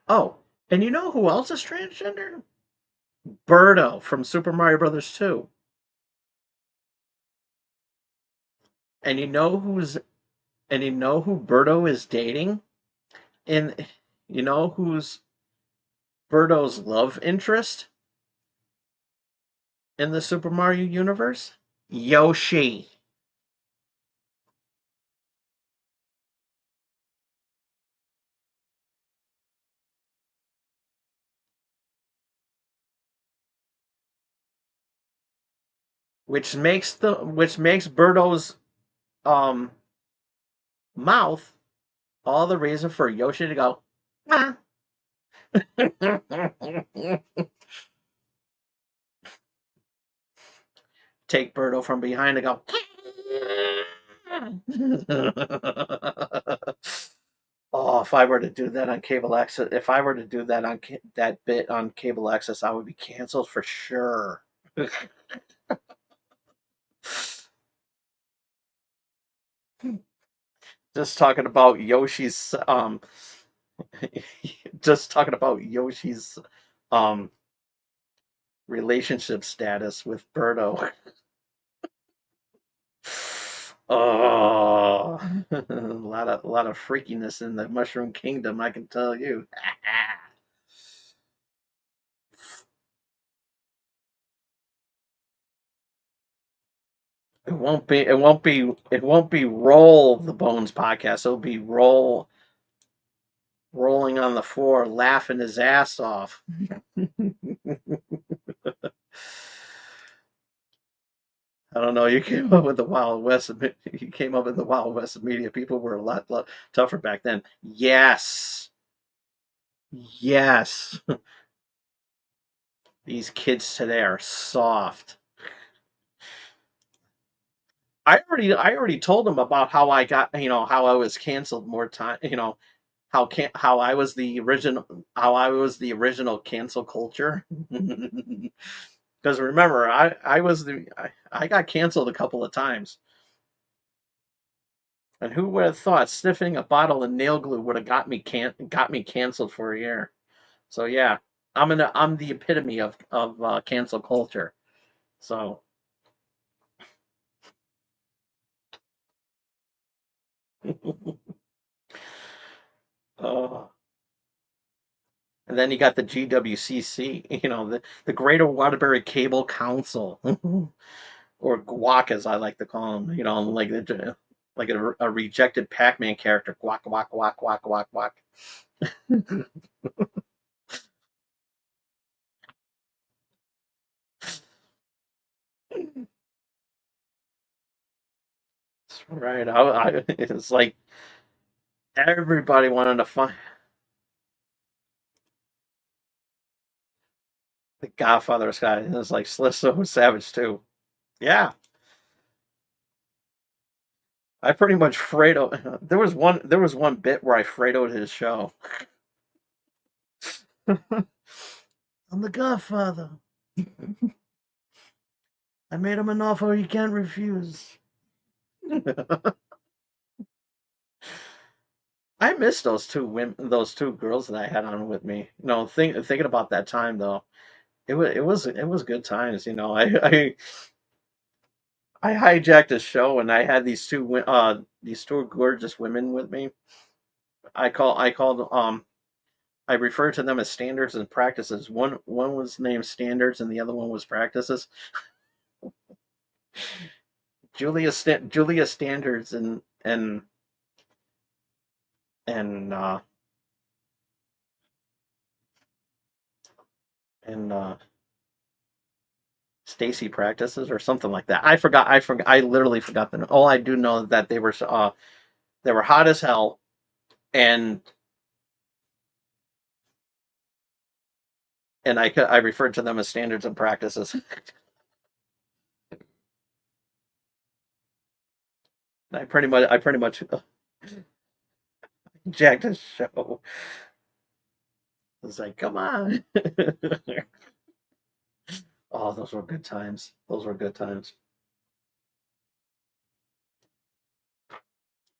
Oh, and you know who else is transgender? Birdo from Super Mario Brothers 2. And you know who Birdo is dating? And you know who's Birdo's love interest in the Super Mario universe? Yoshi. Which makes Birdo's um mouth all the reason for Yoshi to go, ah. Take Birdo from behind and go. Oh, if I were to do that on cable access, if I were to do that that bit on cable access, I would be canceled for sure. Just talking about Yoshi's just talking about Yoshi's um relationship status with Birdo. Oh, a lot of freakiness in the Mushroom Kingdom, I can tell you. It won't be Roll the Bones podcast. It'll be rolling on the floor, laughing his ass off. I don't know. You came up with the Wild West. You came up with the Wild West of media. People were a lot tougher back then. Yes, yes. These kids today are soft. I already told them about how I got, how I was canceled more time, how I was the original cancel culture. Because remember, I got canceled a couple of times, and who would have thought sniffing a bottle of nail glue would have got me canceled for a year? So yeah, I'm the epitome of cancel culture. So uh, and then you got the GWCC, the Greater Waterbury Cable Council, or GWAC as I like to call them, like a rejected Pac-Man character, guac guac guac guac guac guac. Right. It's like everybody wanted to find the Godfather of Sky. It's like Slisso Savage too. Yeah, I pretty much Fredo. There was one bit where I Fredoed his show. I'm the Godfather. I made him an offer he can't refuse. I miss those two women, those two girls that I had on with me. Thinking about that time though, it was good times. I hijacked a show and I had these two gorgeous women with me. I refer to them as standards and practices. One was named standards and the other one was practices. Julia Standards and and Stacy practices or something like that. I forgot. I literally forgot them. All I do know is that they were hot as hell, and I referred to them as standards and practices. I pretty much jacked the show. I was like, come on. Oh, those were good times. Those were good times.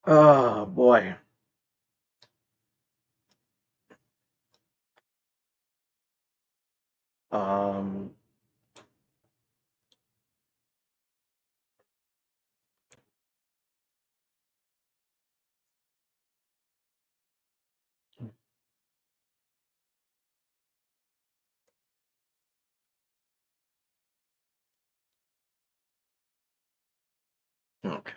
Oh boy. Um. Okay.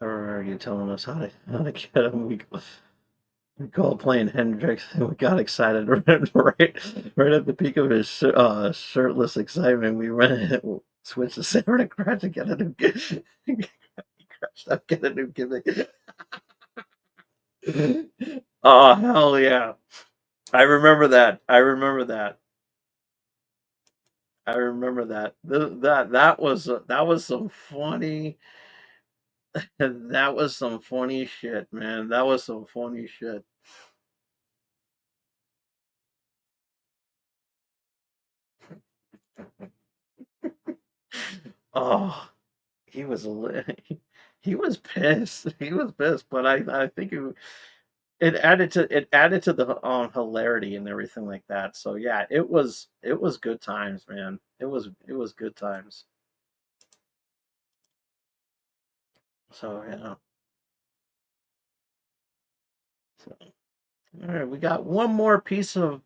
I remember you telling us how to get them. We called playing Hendrix, and we got excited right at the peak of his shirtless excitement. We ran switched to Saturday Crash to get a new crashed up, get a new gimmick. Oh hell yeah! I remember that. I remember that. I remember that. That was some funny. That was some funny shit, man. That was some funny shit. Oh, he was he was pissed. He was pissed, but I think it added to the hilarity and everything like that. So yeah, it was good times, man. It was good times. So yeah. So, all right, we got one more piece of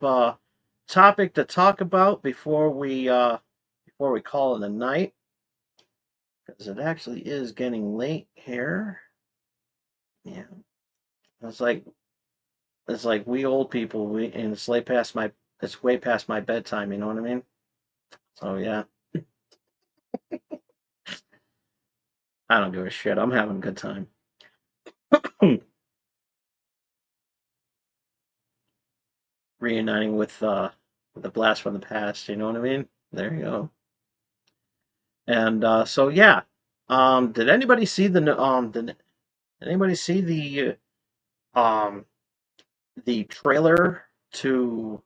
topic to talk about before we call it a night, because it actually is getting late here. Yeah, it's like it's like we old people, and it's way past my bedtime. You know what I mean? So yeah, I don't give a shit. I'm having a good time. Reuniting with the blast from the past. You know what I mean? There you go. And so yeah, did anybody see did anybody see the trailer to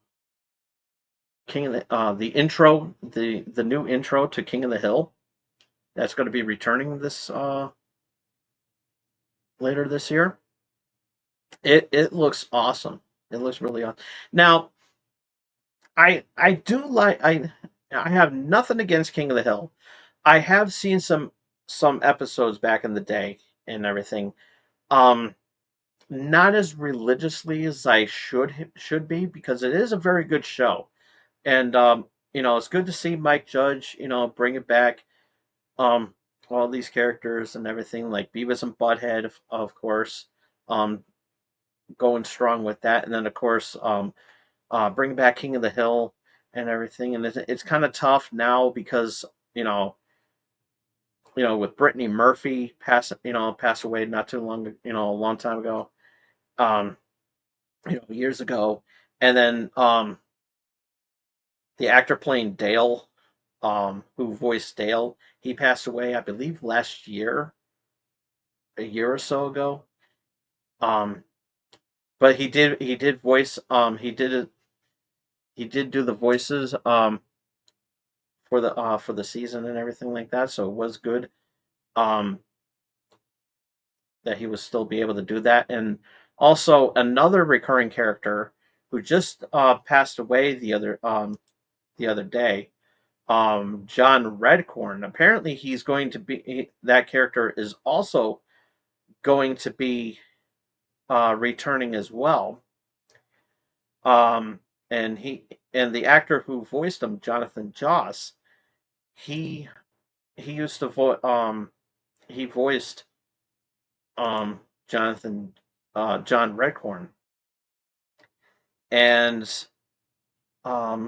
King of the intro, the new intro to King of the Hill that's going to be returning this later this year? It looks awesome. It looks really awesome. Now, I do like I have nothing against King of the Hill. I have seen some episodes back in the day and everything. Um, Not as religiously as I should be, because it is a very good show. And it's good to see Mike Judge, bring it back. Um, all these characters and everything, like Beavis and Butthead, of course, um, going strong with that, and then of course, bring back King of the Hill and everything. And it's kind of tough now because you know, with Brittany Murphy passed away not too long, a long time ago, um, years ago, and then the actor playing Dale, who voiced Dale, he passed away, I believe, last year, a year or so ago. Um, but he did voice he did do the voices for the season and everything like that, so it was good um that he would still be able to do that. And also another recurring character who just passed away the other day, John Redcorn. Apparently he's going to be that character is also going to be returning as well. Um, and the actor who voiced him, Jonathan Joss, he he used to he voiced Jonathan John Redcorn, and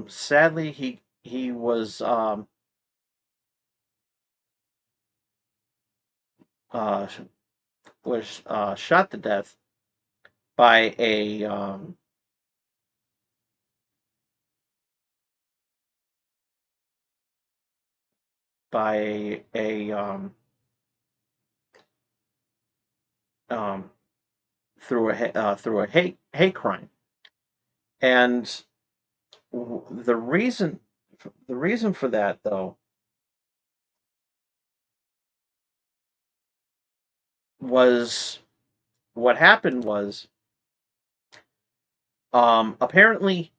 sadly he uh, was shot to death by a um, through a hate crime. And the reason for that, though, was what happened was, apparently,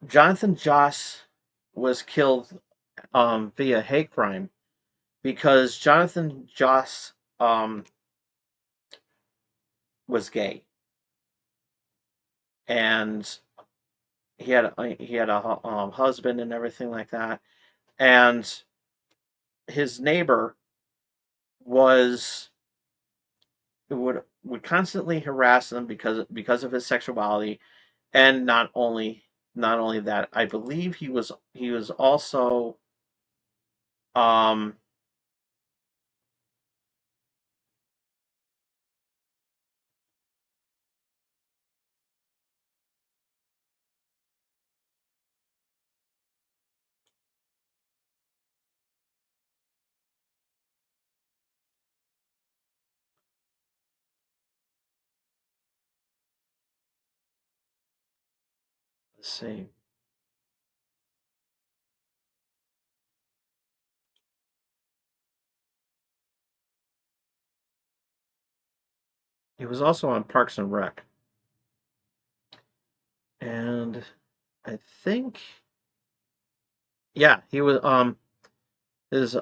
Jonathan Joss was killed via hate crime because Jonathan Joss was gay, and he had a husband and everything like that, and his neighbor was would constantly harass him because of his sexuality. And not only that, I believe he was also um let's see. He was also on Parks and Rec. And I think, yeah, he was his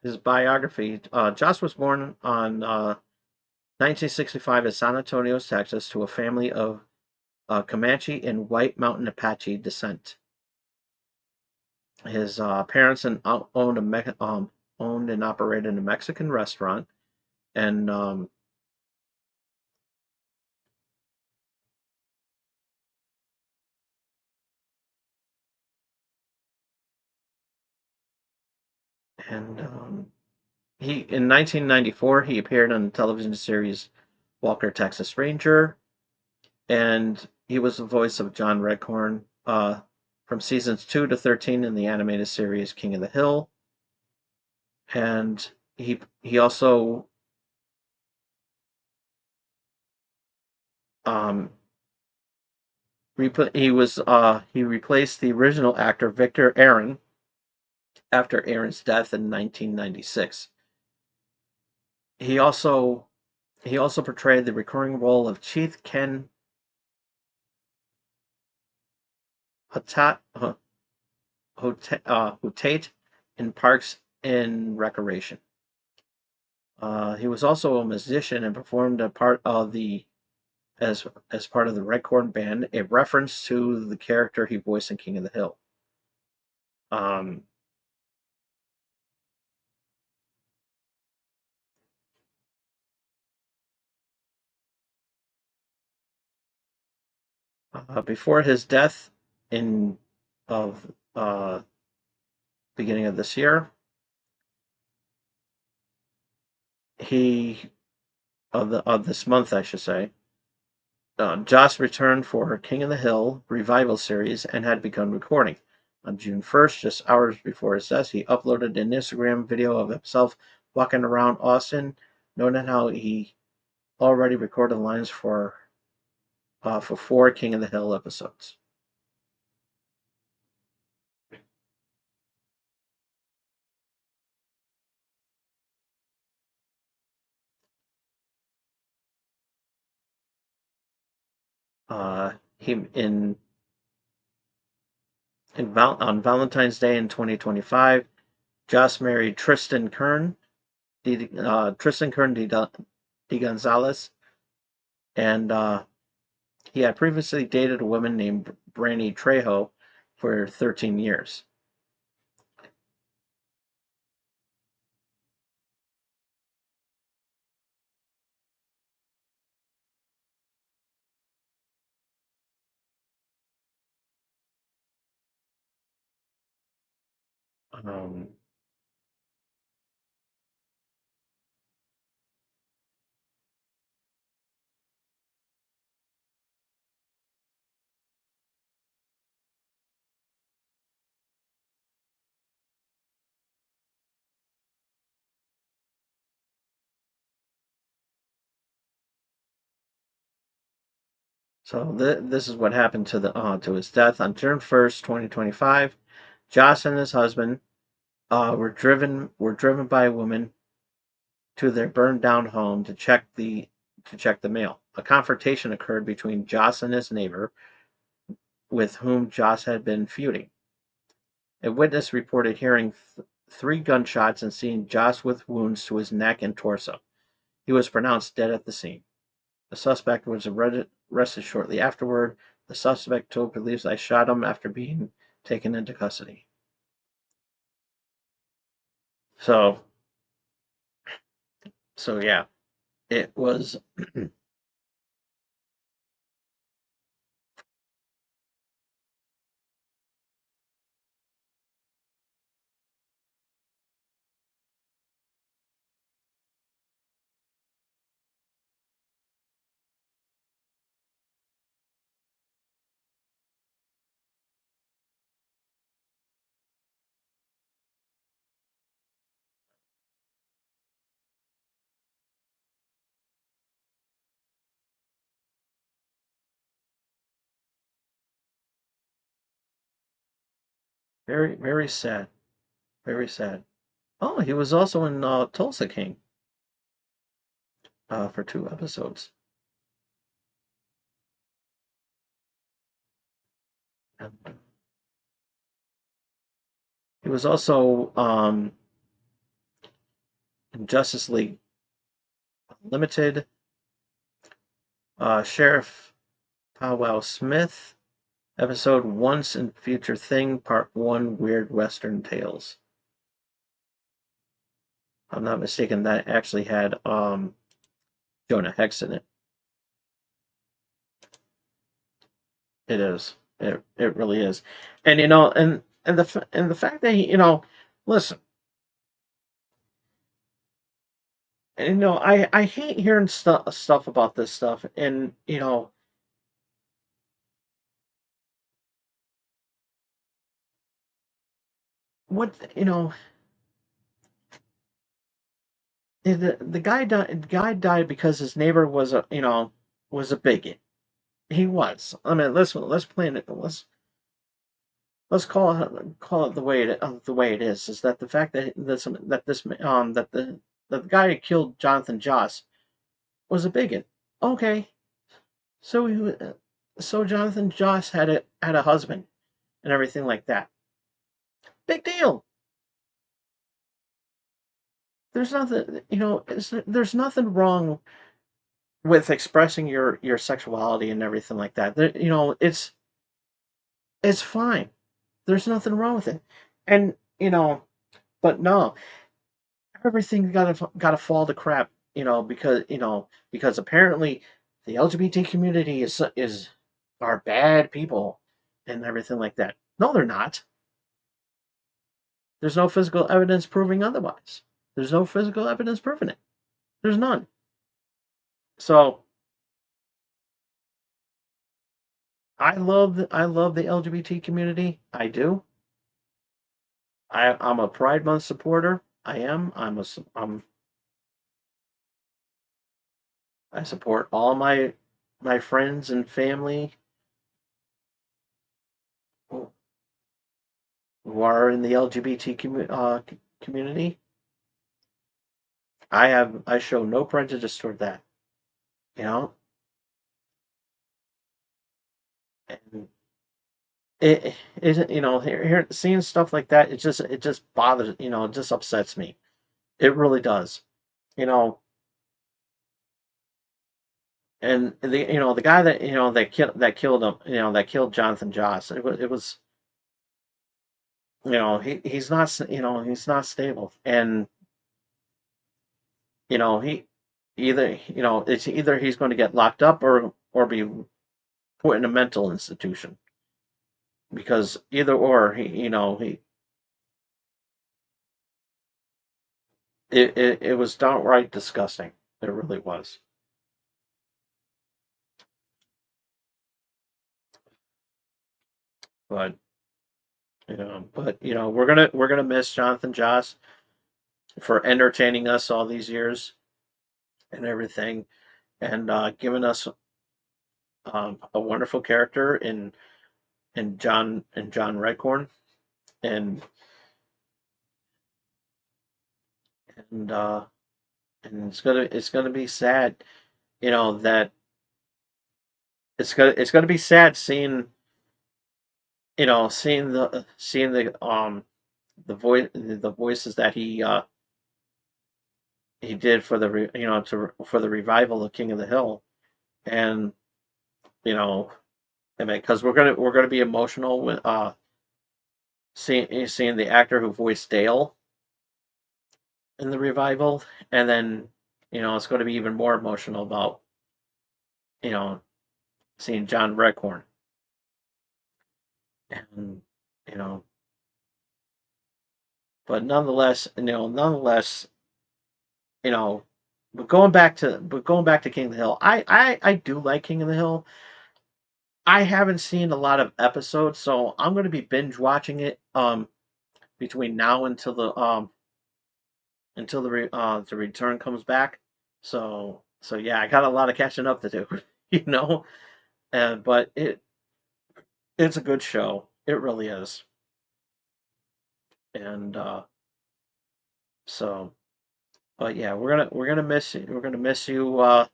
his biography. Joss was born on 1965 in San Antonio, Texas, to a family of Comanche and White Mountain Apache descent. His parents owned and operated a Mexican restaurant, and and he in 1994 he appeared on the television series Walker, Texas Ranger, and he was the voice of John Redcorn from seasons 2 to 13 in the animated series King of the Hill, and he also um, he replaced the original actor Victor Aaron after Aaron's death in 1996. He also he also portrayed the recurring role of Chief Ken Hutat, Hutate in Parks and Recreation. He was also a musician and performed a part of the as part of the Redcorn Band, a reference to the character he voiced in King of the Hill. Um, Before his death in of beginning of this year, he of this month, I should say, Joss returned for her King of the Hill revival series and had begun recording. On June 1st, just hours before his death, he uploaded an Instagram video of himself walking around Austin, noting how he already recorded lines for 4 King of the Hill episodes. He on Valentine's Day in 2025, Joss married Tristan Kern de Gonzalez, and he had previously dated a woman named Brandy Trejo for 13 years. Um, so this is what happened to his death on June 1st, 2025. Joss and his husband were driven by a woman to their burned down home to check the mail. A confrontation occurred between Joss and his neighbor, with whom Joss had been feuding. A witness reported hearing 3 gunshots and seeing Joss with wounds to his neck and torso. He was pronounced dead at the scene. The suspect was arrested shortly afterward. The suspect told police, "I shot him," after being taken into custody. So, so yeah, it was very, very sad. Very sad. Oh, he was also in Tulsa King. for 2 episodes. And he was also in Justice League Limited, Sheriff Powwow Smith, episode Once and Future Thing, Part 1, Weird Western Tales. If I'm not mistaken, that actually had Jonah Hex in it. It is. It really is. And the fact that listen, I hate hearing stuff about this stuff, and what the guy died because his neighbor was a bigot. He was. I mean, let's plan it. Let's call it the way it is that the fact that the guy who killed Jonathan Joss was a bigot. Okay, so Jonathan Joss had a husband and everything like that. Big deal. There's nothing there's nothing wrong with expressing your sexuality and everything like that. It's fine. There's nothing wrong with it. And but no, everything gotta fall to crap, because apparently the LGBT community is are bad people and everything like that. No, they're not. There's no physical evidence proving otherwise. There's no physical evidence proving it. There's none. So I love the LGBT community. I do. I'm a Pride Month supporter. I am. I support all my friends and family who are in the LGBT community. I show no prejudice toward that. You know, and it isn't. Here seeing stuff like that. It just bothers. It just upsets me. It really does. You know, and the guy that killed him. That killed Jonathan Joss. It was he's not stable, and he it's either he's going to get locked up or be put in a mental institution, because either or he it was downright disgusting. It really was. But we're gonna miss Jonathan Joss for entertaining us all these years and everything, and giving us a wonderful character in John Redcorn, and and uh, and it's gonna be sad, that it's gonna be sad seeing the voices that he did for for the revival of King of the Hill, and you know I mean, because we're gonna be emotional with seeing the actor who voiced Dale in the revival, and then it's going to be even more emotional about you know seeing John Redcorn, and you know but nonetheless, you know but going back to King of the Hill, I do like King of the Hill. I haven't seen a lot of episodes, so I'm going to be binge watching it between now until the return comes back. So yeah, I got a lot of catching up to do, you know. But it's a good show. It really is. And so But yeah, we're gonna miss you. We're gonna miss you,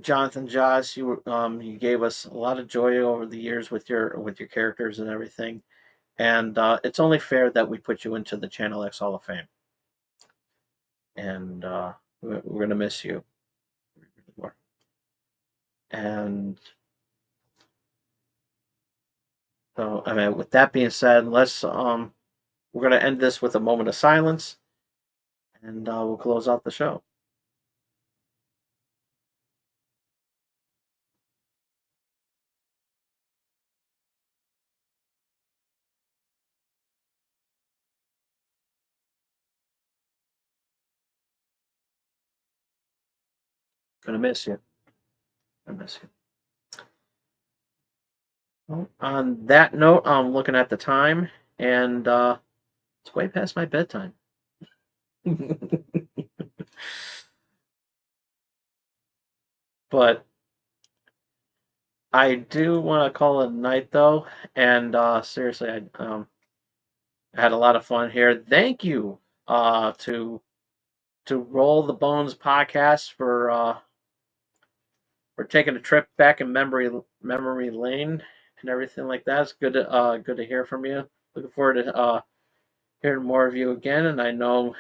Jonathan Joss. You gave us a lot of joy over the years with your characters and everything, and it's only fair that we put you into the Channel X Hall of Fame. And we're gonna miss you. And so, I mean, with that being said, let's we're gonna end this with a moment of silence, and we'll close out the show. Gonna miss you. Gonna miss you. Well, on that note, I'm looking at the time, and it's way past my bedtime. But I do want to call it a night, though, and seriously, I had a lot of fun here. Thank you to Roll the Bones podcast for taking a trip back in memory lane and everything like that. It's good to hear from you. Looking forward to hearing more of you again. And I know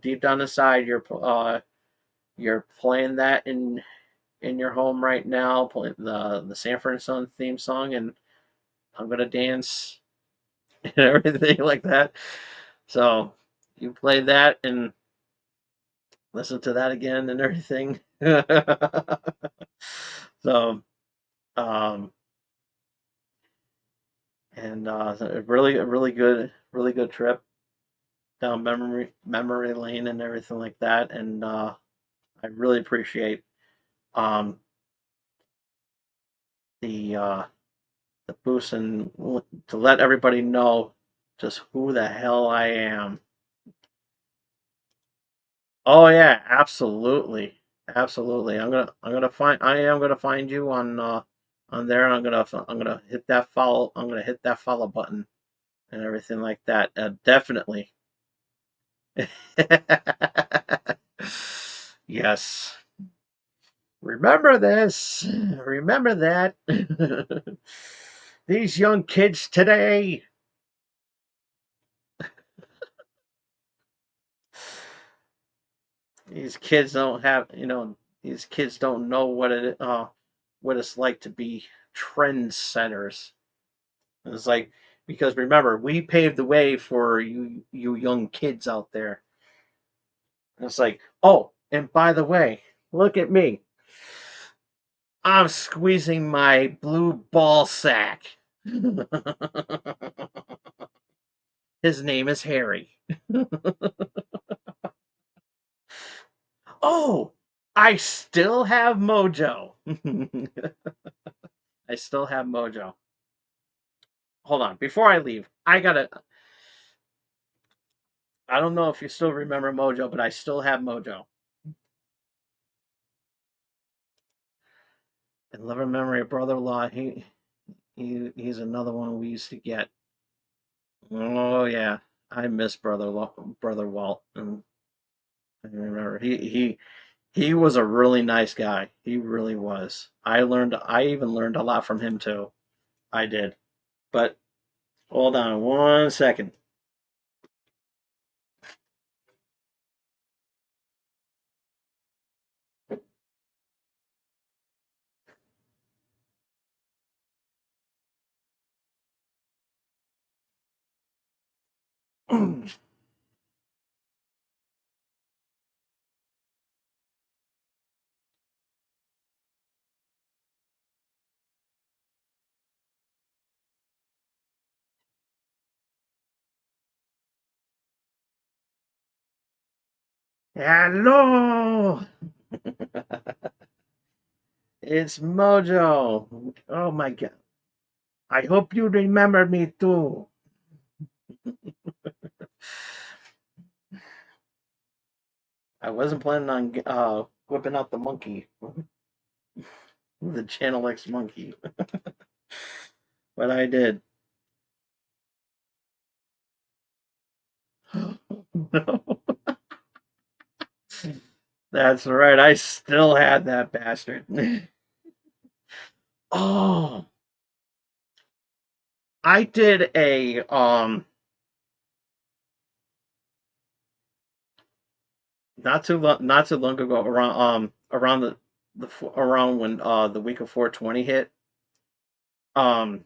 deep down inside you're playing that in your home right now, playing the Sanford and Son theme song, and I'm gonna dance and everything like that. So you play that and listen to that again and everything. So um, and really good trip down memory lane and everything like that. And I really appreciate um, the the boost and to let everybody know just who the hell I am. Oh yeah, absolutely, absolutely. I am gonna find you on there, and I'm gonna hit that follow. I'm gonna hit that follow button and everything like that. Definitely. Yes. Remember this. Remember that. These young kids today. These kids don't have, these kids don't know what it's like to be trendsetters. It's like because remember, we paved the way for you young kids out there. And it's like, oh, and by the way, look at me. I'm squeezing my blue ball sack. His name is Harry. Oh, I still have mojo. I still have mojo. Hold on, before I leave, I don't know if you still remember mojo, but I still have mojo. And love and memory of brother-in-law. He's another one we used to get. Oh yeah, I miss brother Walt. And I remember he was a really nice guy. He really was. I even learned a lot from him too. I did. But hold on one second. Hello, it's Mojo. Oh my god. I hope you remember me too. I wasn't planning on whipping out the monkey, the Channel X monkey, but I did. No. That's right. I still had that bastard. Oh, I did a not too long ago around around when the week of 420 hit, um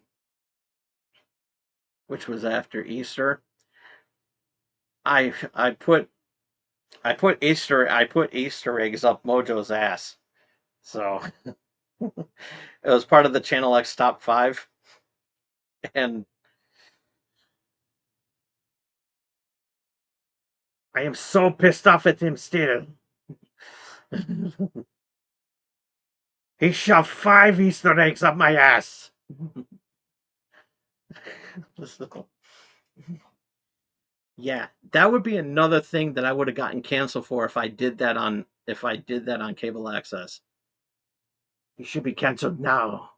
which was after Easter. I put I put Easter eggs up Mojo's ass. So it was part of the Channel X top 5, and I am so pissed off at him still. He shoved 5 Easter eggs up my ass. Yeah, that would be another thing that I would have gotten canceled for if I did that on cable access. He should be canceled now.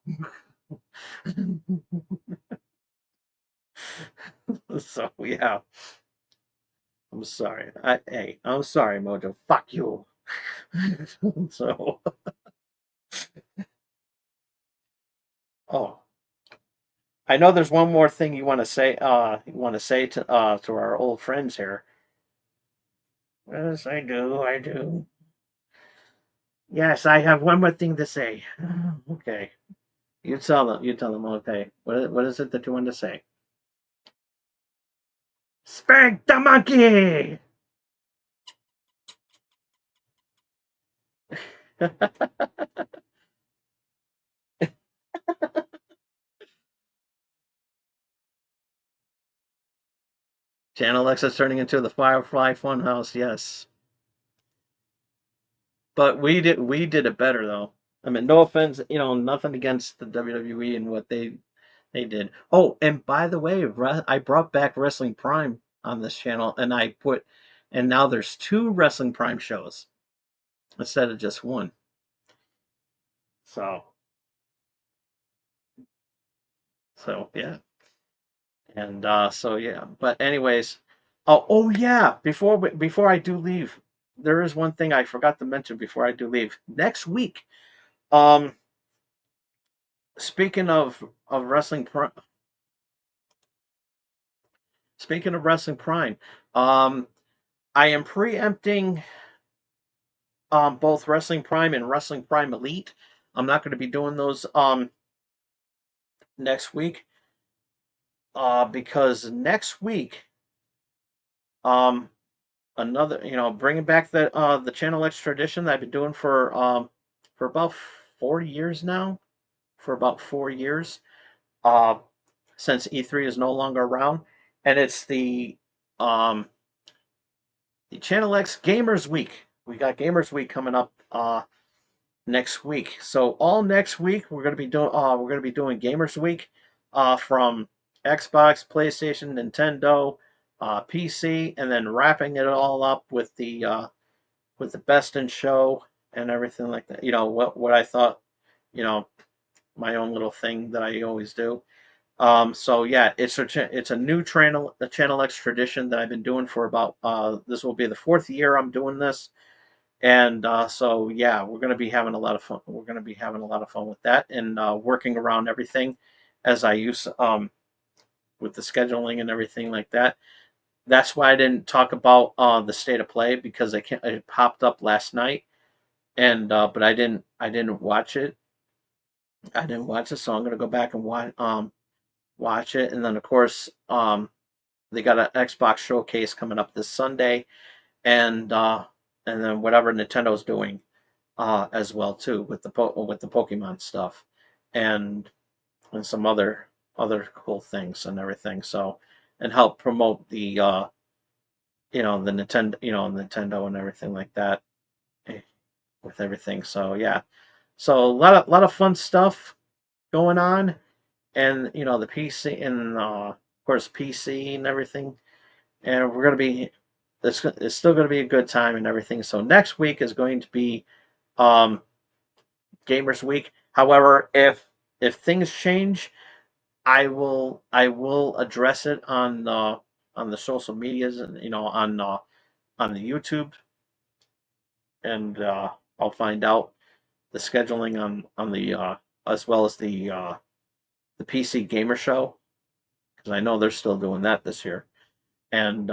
So yeah, I'm sorry. I'm sorry, Mojo. Fuck you. So, oh, I know there's one more thing you want to say. You want to say to our old friends here. Yes, I do. I do. Yes, I have one more thing to say. Okay, you tell them. You tell them. Okay, what is it that you want to say? Spank the monkey. Channel X is turning into the Firefly Funhouse. Yes, but we did it better though. I mean, no offense, nothing against the WWE and what they did. Oh, and by the way, I brought back Wrestling Prime on this channel, and now there's 2 Wrestling Prime shows instead of just one. So, yeah, and so yeah. But anyways, oh yeah, before I do leave, there is one thing I forgot to mention before I do leave. Next week, um, speaking of Wrestling Prime, um, I am preempting both Wrestling Prime and Wrestling Prime Elite. I'm not going to be doing those next week because next week um another bringing back the Channel X tradition that I've been doing for about 4 years now, for about 4 years uh since E3 is no longer around, and it's the Channel X Gamers Week. We got Gamers Week coming up next week. So all next week we're gonna be doing Gamers Week from Xbox, PlayStation, Nintendo, PC, and then wrapping it all up with the best in show and everything like that. What I thought, you know, my own little thing that I always do. So yeah, it's a new Channel X tradition that I've been doing for about this will be the 4th year I'm doing this, and so yeah, we're going to be having a lot of fun. We're going to be having a lot of fun with that, and working around everything as I use with the scheduling and everything like that. That's why I didn't talk about the state of play, because it popped up last night, and but I didn't watch it. I didn't watch it, so I'm going to go back and watch it, and then of course they got an Xbox showcase coming up this Sunday, and then whatever Nintendo's doing as well too with the Pokemon stuff, and some other cool things and everything. So, and help promote the Nintendo and everything like that, eh, with everything. So yeah, so a lot of fun stuff going on, and the PC, and of course PC and everything, and we're gonna be it's still going to be a good time and everything. So next week is going to be um, Gamers Week. However, if things change, I will address it on the social medias, and on the YouTube and I'll find out the scheduling on the as well as the PC Gamer Show, because I know they're still doing that this year. And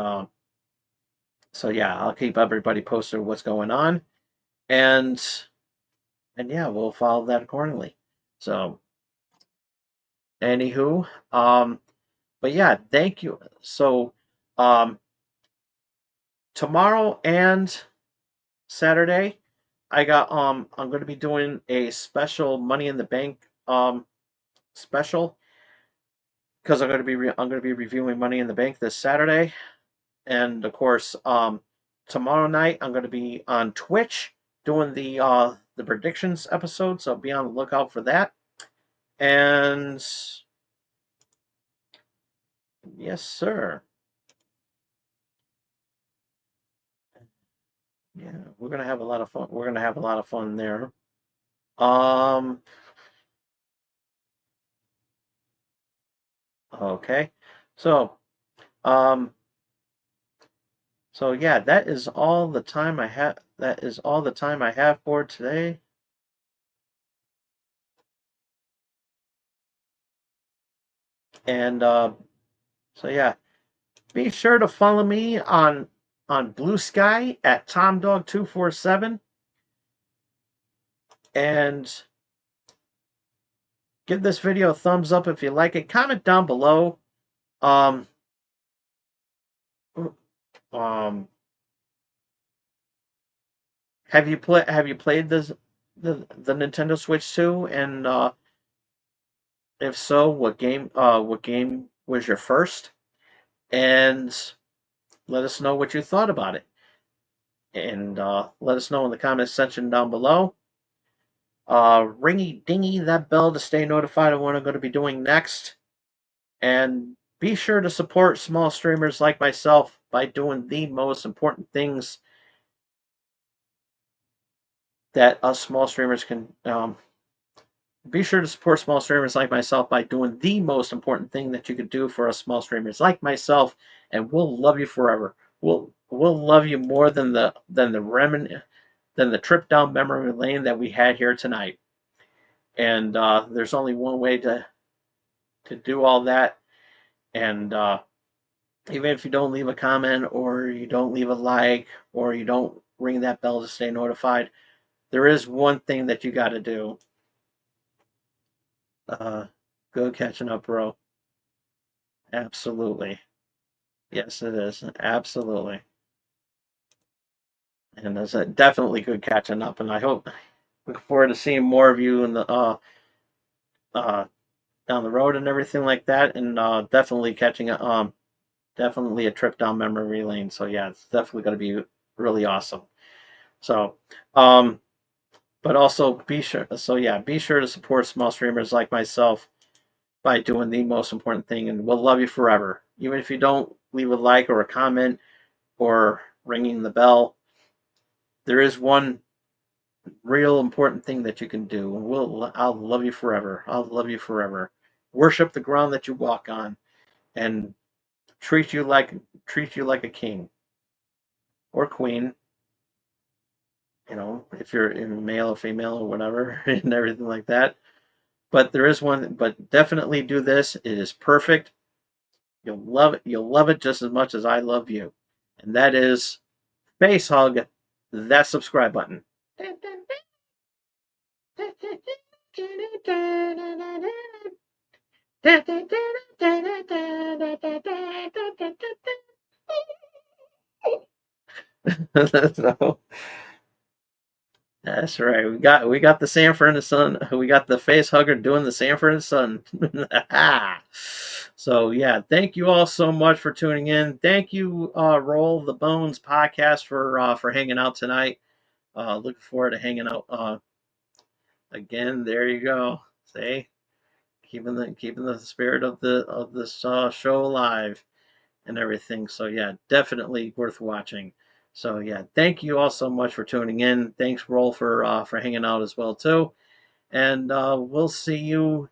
so yeah, I'll keep everybody posted what's going on, and yeah, we'll follow that accordingly. So anywho, but yeah, thank you. So um, tomorrow and Saturday, I'm going to be doing a special Money in the Bank special, because I'm going to be reviewing Money in the Bank this Saturday, and of course tomorrow night I'm going to be on Twitch doing the predictions episode, so be on the lookout for that. And yes, sir. Yeah, we're gonna have a lot of fun. We're gonna have a lot of fun there. Um, okay. So, um, so yeah, that is all the time I have. That is all the time I have for today. And so yeah, be sure to follow me on Blue Sky at TomDog247, and give this video a thumbs up if you like it. Comment down below. Um, um, have you played the Nintendo Switch 2? And if so, what game was your first? And let us know what you thought about it. And let us know in the comments section down below. Ringy dingy that bell to stay notified of what I'm going to be doing next. And be sure to support small streamers like myself by doing the most important things that us small streamers can. Be sure to support small streamers like myself by doing the most important thing that you could do for us small streamers like myself, and we'll love you forever. We'll love you more than the trip down memory lane that we had here tonight. And there's only one way to do all that. And even if you don't leave a comment, or you don't leave a like, or you don't ring that bell to stay notified, there is one thing that you got to do. Good catching up, bro. Absolutely. Yes, it is. Absolutely. And it's definitely good catching up. And I look forward to seeing more of you in the uh, down the road and everything like that. And definitely catching definitely a trip down memory lane. So yeah, it's definitely going to be really awesome. So, but also be sure. So yeah, be sure to support small streamers like myself by doing the most important thing, and we'll love you forever. Even if you don't leave a like or a comment or ringing the bell, there is one real important thing that you can do, and I'll love you forever. I'll love you forever. Worship the ground that you walk on, and treat you like a king or queen. You know, if you're male or female or whatever, and everything like that. But there is one. But definitely do this. It is perfect. You'll love it. You'll love it just as much as I love you, and that is face hug that subscribe button. So, that's right. We got the Sanford and the Son. We got the face hugger doing the Sanford and the Son. So yeah, thank you all so much for tuning in. Thank you, Roll the Bones podcast for hanging out tonight. Looking forward to hanging out again. There you go. See, keeping the spirit of this show alive and everything. So yeah, definitely worth watching. So yeah, thank you all so much for tuning in. Thanks, Roll, for hanging out as well too. And we'll see you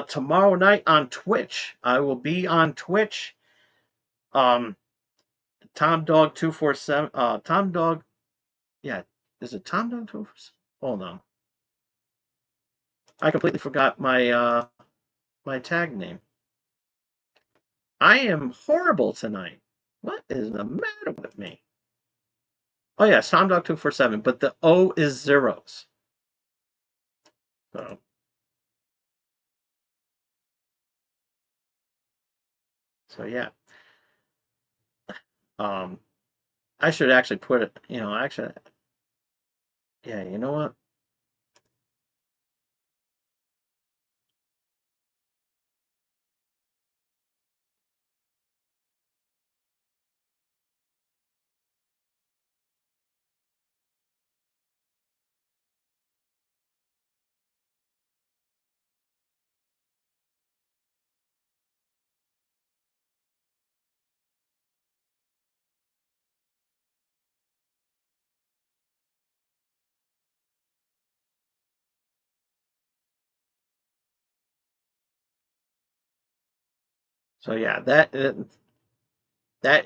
tomorrow night on Twitch. I will be on Twitch. Tom Dog 247. Tom Dog. Yeah, Is it Tom Dog 2? Hold on. I completely forgot my my tag name. I am horrible tonight. What is the matter with me? Oh yeah, Tom Dog 247, but the O is zeros. So yeah. I should actually put it, actually, yeah, you know what? So yeah, that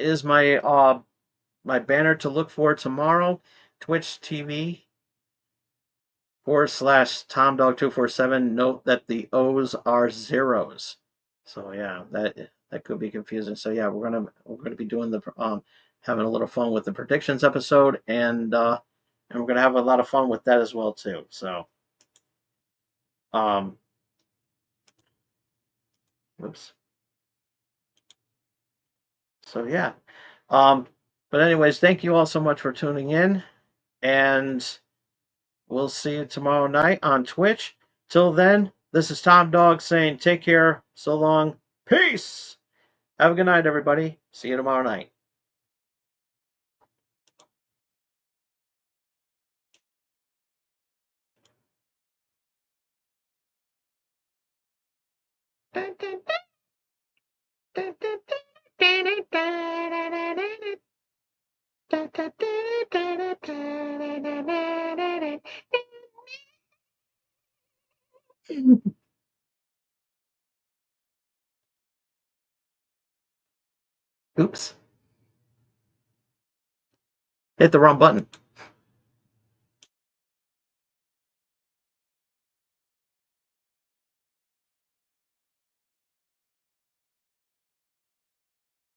is my banner to look for tomorrow. Twitch TV / Tom Dog 247. Note that the O's are zeros. So yeah, that could be confusing. So yeah, we're gonna be doing the having a little fun with the predictions episode, and we're gonna have a lot of fun with that as well too. So um, oops. So yeah, um, but anyways, thank you all so much for tuning in, and we'll see you tomorrow night on Twitch. Till then, this is Tom Dog saying take care, so long, peace. Have a good night, everybody. See you tomorrow night. Oops. Hit the wrong button.